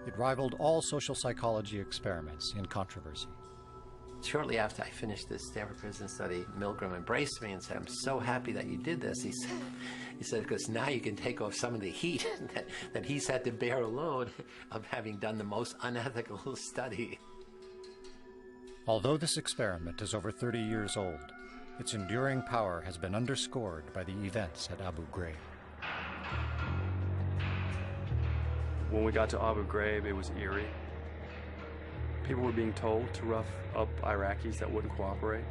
It rivaled all social psychology experiments in controversy. Shortly after I finished this Stanford prison study, Milgram embraced me and said, "I'm so happy that you did this." He said, because now you can take off some of the heat that he's had to bear alone of having done the most unethical study. Although this experiment is over 30 years old, its enduring power has been underscored by the events at Abu Ghraib. When we got to Abu Ghraib, it was eerie. People were being told to rough up Iraqis that wouldn't cooperate.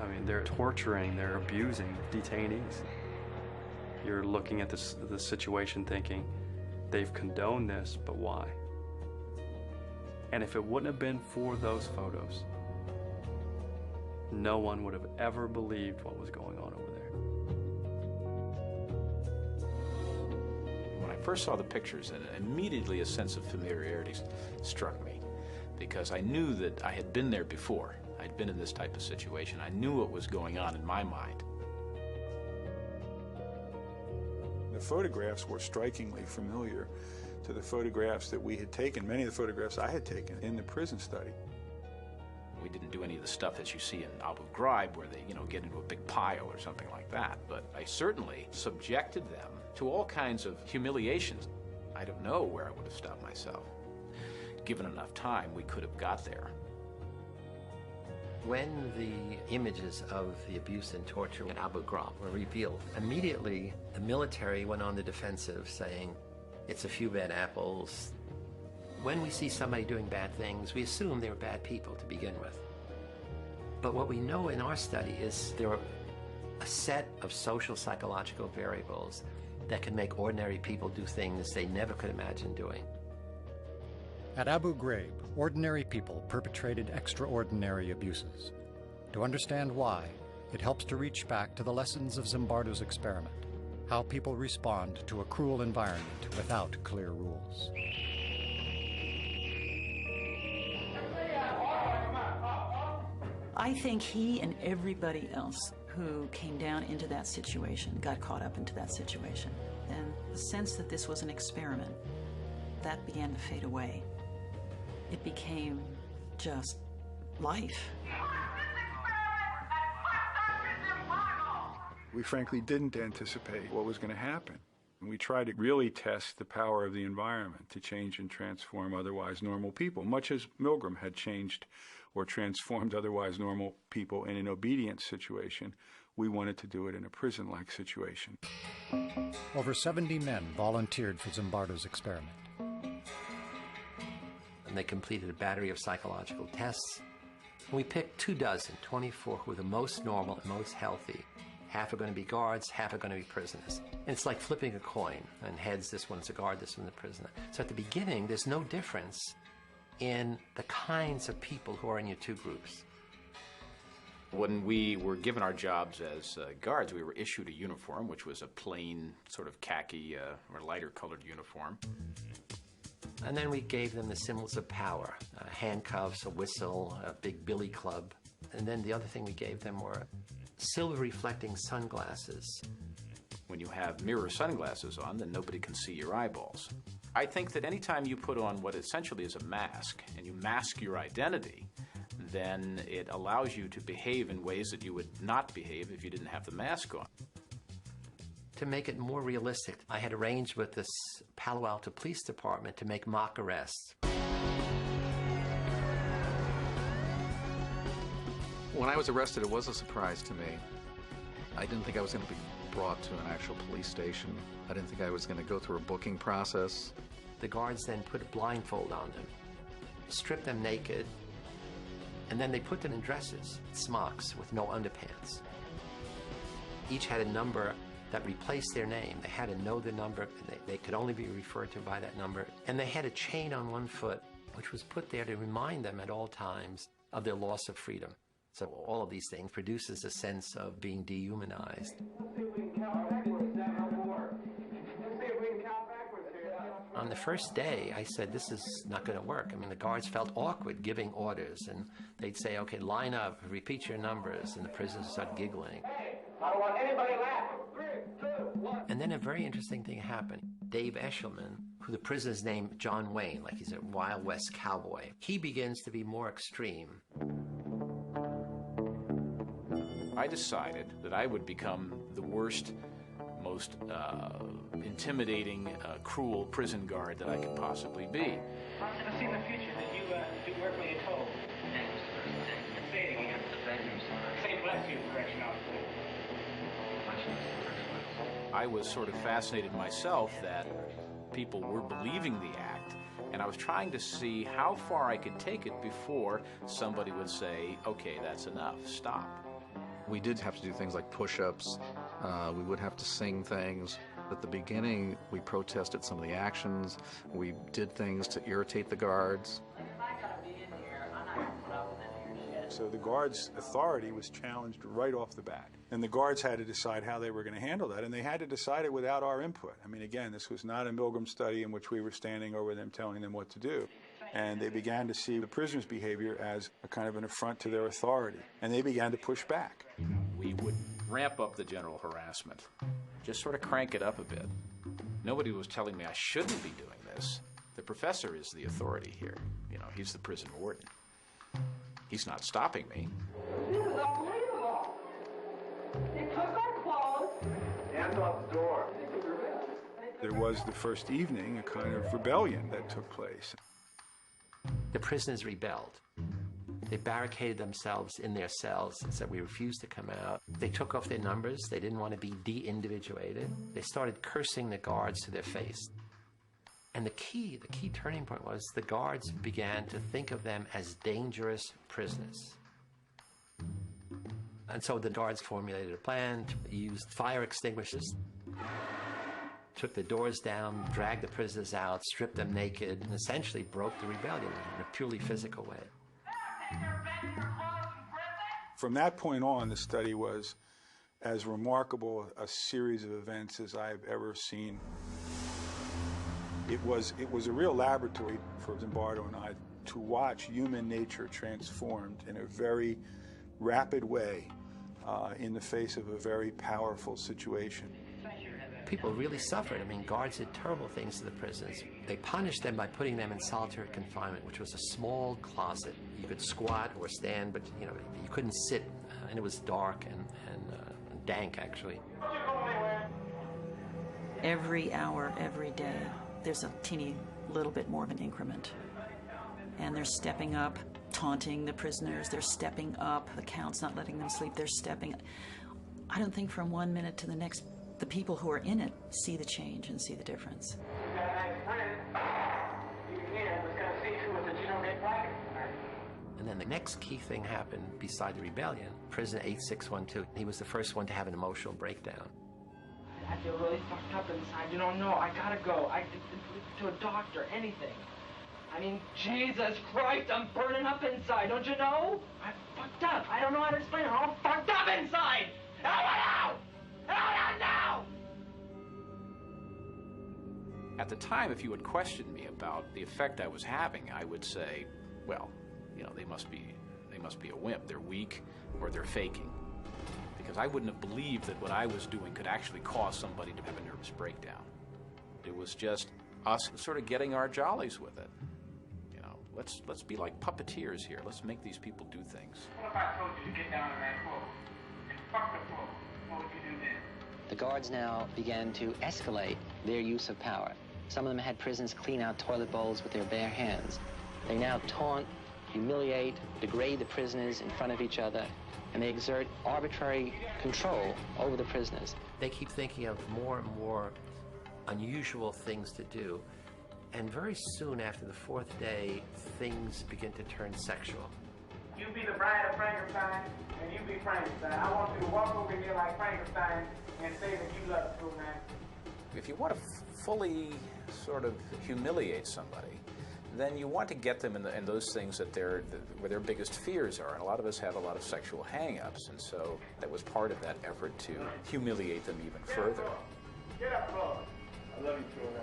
I mean, they're torturing, they're abusing detainees. You're looking at the situation thinking, they've condoned this, but why? And if it wouldn't have been for those photos, no one would have ever believed what was going on over there. When I first saw the pictures, immediately a sense of familiarity struck me, because I knew that I had been there before. I'd been in this type of situation. I knew what was going on in my mind. The photographs were strikingly familiar to the photographs that we had taken, many of the photographs I had taken in the prison study. We didn't do any of the stuff that you see in Abu Ghraib where they, get into a big pile or something like that. But I certainly subjected them to all kinds of humiliations. I don't know where I would have stopped myself. Given enough time, we could have got there. When the images of the abuse and torture at Abu Ghraib were revealed, immediately the military went on the defensive, saying, it's a few bad apples. When we see somebody doing bad things, we assume they're bad people to begin with. But what we know in our study is there are a set of social psychological variables that can make ordinary people do things they never could imagine doing. At Abu Ghraib, ordinary people perpetrated extraordinary abuses. To understand why, it helps to reach back to the lessons of Zimbardo's experiment, how people respond to a cruel environment without clear rules. I think he and everybody else who came down into that situation got caught up into that situation. And the sense that this was an experiment, that began to fade away. It became just life. We frankly didn't anticipate what was going to happen. And we tried to really test the power of the environment to change and transform otherwise normal people, much as Milgram had changed or transformed otherwise normal people in an obedience situation. We wanted to do it in a prison-like situation. Over 70 men volunteered for Zimbardo's experiment. And they completed a battery of psychological tests. And we picked 24 who were the most normal and most healthy. Half are going to be guards, half are going to be prisoners. And it's like flipping a coin. And heads, this one's a guard, this one's a prisoner. So at the beginning, there's no difference in the kinds of people who are in your two groups. When we were given our jobs as guards, we were issued a uniform, which was a plain sort of khaki or lighter colored uniform. And then we gave them the symbols of power, handcuffs, a whistle, a big billy club. And then the other thing we gave them were silver reflecting sunglasses. When you have mirror sunglasses on, then nobody can see your eyeballs. I think that anytime you put on what essentially is a mask, and you mask your identity, then it allows you to behave in ways that you would not behave if you didn't have the mask on. To make it more realistic, I had arranged with this Palo Alto Police Department to make mock arrests. When I was arrested, it was a surprise to me. I didn't think I was going to be brought to an actual police station. I didn't think I was going to go through a booking process. The guards then put a blindfold on them, stripped them naked, and then they put them in dresses, smocks with no underpants. Each had a number that replaced their name. They had to know the number. They could only be referred to by that number. And they had a chain on one foot, which was put there to remind them at all times of their loss of freedom. So all of these things produces a sense of being dehumanized. On the first day, I said, this is not going to work. I mean, the guards felt awkward giving orders, and they'd say, okay, line up, repeat your numbers, and the prisoners would start giggling. Hey, I don't want anybody laughing. 3, 2, 1. And then a very interesting thing happened. Dave Eshelman, who the prisoner's named John Wayne, like he's a Wild West cowboy, he begins to be more extreme. I decided that I would become the worst, most intimidating, cruel prison guard that I could possibly be. I see in the future that you do work when you're told. Say it again. Say bless you, correction officer. I was sort of fascinated myself that people were believing the act, and I was trying to see how far I could take it before somebody would say, okay, that's enough, stop. We did have to do things like push-ups. We would have to sing things. At the beginning, we protested some of the actions. We did things to irritate the guards. So the guards' authority was challenged right off the bat. And the guards had to decide how they were going to handle that, and they had to decide it without our input. I mean, again, this was not a Milgram study in which we were standing over them telling them what to do. And they began to see the prisoners' behavior as a kind of an affront to their authority, and they began to push back. We would ramp up the general harassment, just sort of crank it up a bit. Nobody was telling me I shouldn't be doing this. The professor is the authority here. You know, he's the prison warden. He's not stopping me. This is unbelievable. They took our clothes. Hands off the door. There was the first evening a kind of rebellion that took place. The prisoners rebelled. They barricaded themselves in their cells and said, we refuse to come out. They took off their numbers. They didn't want to be de-individuated. They started cursing the guards to their face. And the key turning point was the guards began to think of them as dangerous prisoners. And so the guards formulated a plan, used fire extinguishers, took the doors down, dragged the prisoners out, stripped them naked, and essentially broke the rebellion in a purely physical way. From that point on, the study was as remarkable a series of events as I've ever seen. It was a real laboratory for Zimbardo and I to watch human nature transformed in a very rapid way in the face of a very powerful situation. People really suffered. I mean, guards did terrible things to the prisoners. They punished them by putting them in solitary confinement, which was a small closet. You could squat or stand, but you couldn't sit, and it was dark and dank, actually. Every hour, every day, there's a teeny little bit more of an increment. And they're stepping up, taunting the prisoners. They're stepping up. The count's not letting them sleep. They're stepping. I don't think from one minute to the next, the people who are in it see the change and see the difference. And then the next key thing happened beside the rebellion. Prisoner 8612, he was the first one to have an emotional breakdown. I feel really fucked up inside. You don't know. I gotta go. To a doctor, anything. I mean, Jesus Christ, I'm burning up inside. Don't you know? I'm fucked up. I don't know how to explain it. I'm all fucked up inside. Help me out! Help me now! At the time, if you had questioned me about the effect I was having, I would say, well, they must be a wimp. They're weak, or they're faking. Because I wouldn't have believed that what I was doing could actually cause somebody to have a nervous breakdown. It was just us sort of getting our jollies with it. Let's be like puppeteers here. Let's make these people do things. What if I told you to get down on that floor and fuck the floor? What would you do then? The guards now began to escalate their use of power. Some of them had prisoners clean out toilet bowls with their bare hands. They now taunt, humiliate, degrade the prisoners in front of each other, and they exert arbitrary control over the prisoners. They keep thinking of more and more unusual things to do. And very soon after the fourth day, things begin to turn sexual. You be the bride of Frankenstein, and you be Frankenstein. I want you to walk over here like Frankenstein and say that you love Superman. If you want to fully sort of humiliate somebody, then you want to get them in those things that where their biggest fears are. And a lot of us have a lot of sexual hang-ups, and so that was part of that effort to humiliate them even further. Get up, Lord. I love you, Jordan.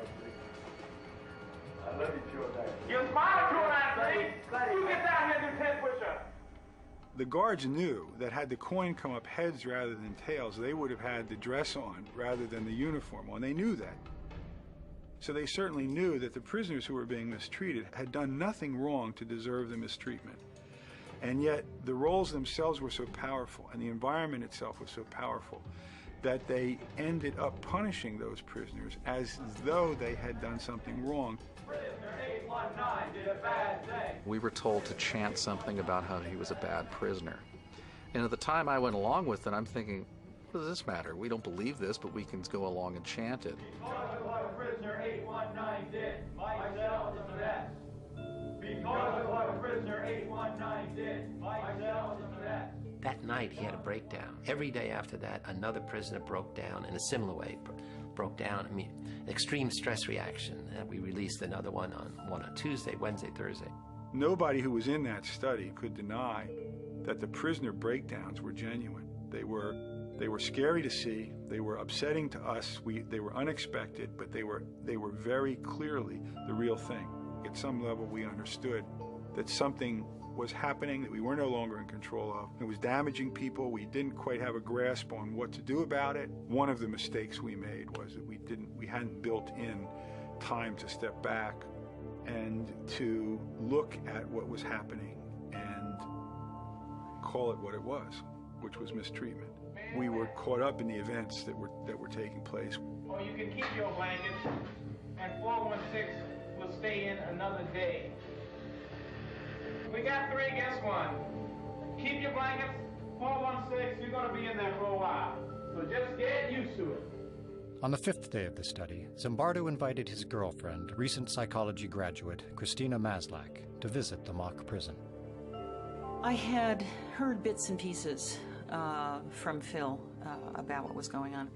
I love you, Jordan. You're smart, Jordan. You get down here and do 10 push-ups. The guards knew that had the coin come up heads rather than tails, they would have had the dress on rather than the uniform on. They knew that. So they certainly knew that the prisoners who were being mistreated had done nothing wrong to deserve the mistreatment. And yet the roles themselves were so powerful and the environment itself was so powerful that they ended up punishing those prisoners as though they had done something wrong. We were told to chant something about how he was a bad prisoner. And at the time I went along with it, I'm thinking, what does this matter? We don't believe this, but we can go along and chant it. Because of what prisoner 819 did, myself is the best. Because of what prisoner 819 did, myself is the best. That night, he had a breakdown. Every day after that, another prisoner broke down in a similar way. Broke down, extreme stress reaction. And we released another one on Tuesday, Wednesday, Thursday. Nobody who was in that study could deny that the prisoner breakdowns were genuine. They were scary to see. They were upsetting to us. They were unexpected, but they were very clearly the real thing. At some level, we understood that something was happening that we were no longer in control of. It was damaging people. We didn't quite have a grasp on what to do about it. One of the mistakes we made was that we hadn't built in time to step back and to look at what was happening and call it what it was, which was mistreatment. We were caught up in the events that were taking place. Or you can keep your blankets, and 416 will stay in another day. We got 3, guess 1. Keep your blankets. 416, you're going to be in there for a while. So just get used to it. On the 5th day of the study, Zimbardo invited his girlfriend, recent psychology graduate Christina Maslach, to visit the mock prison. I had heard bits and pieces from Phil about what was going on.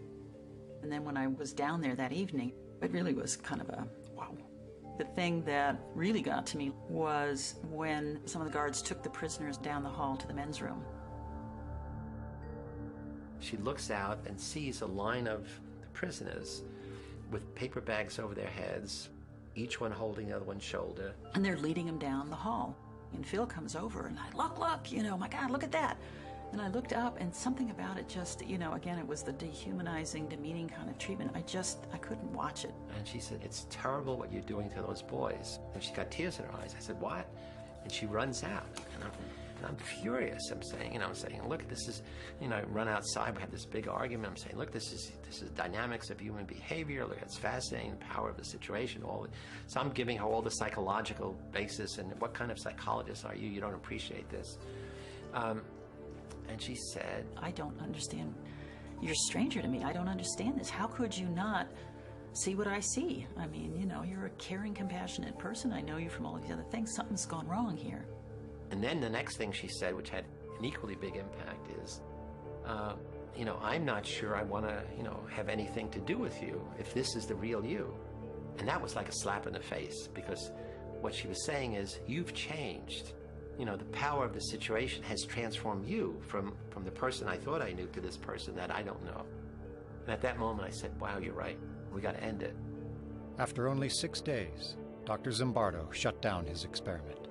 And then when I was down there that evening, it really was kind of a wow. The thing that really got to me was when some of the guards took the prisoners down the hall to the men's room. She looks out and sees a line of the prisoners with paper bags over their heads, each one holding the other one's shoulder. And they're leading them down the hall. And Phil comes over and look, you know, my God, look at that. And I looked up and something about it just, you know, again, it was the dehumanizing, demeaning kind of treatment. I couldn't watch it. And she said, it's terrible what you're doing to those boys. And she got tears in her eyes. I said, what? And she runs out. And I'm furious. I'm saying, look, this is, I run outside. We have this big argument. I'm saying, look, this is dynamics of human behavior. Look, it's fascinating, the power of the situation. So I'm giving her all the psychological basis. And what kind of psychologist are you? You don't appreciate this. And she said, I don't understand. You're a stranger to me. I don't understand this. How could you not see what I see? I mean, you're a caring, compassionate person. I know you from all these other things. Something's gone wrong here. And then the next thing she said, which had an equally big impact, is, I'm not sure I want to, have anything to do with you if this is the real you. And that was like a slap in the face, because what she was saying is, you've changed. The power of the situation has transformed you from the person I thought I knew to this person that I don't know. And at that moment I said, wow, you're right. We got to end it. After only 6 days, Dr. Zimbardo shut down his experiment.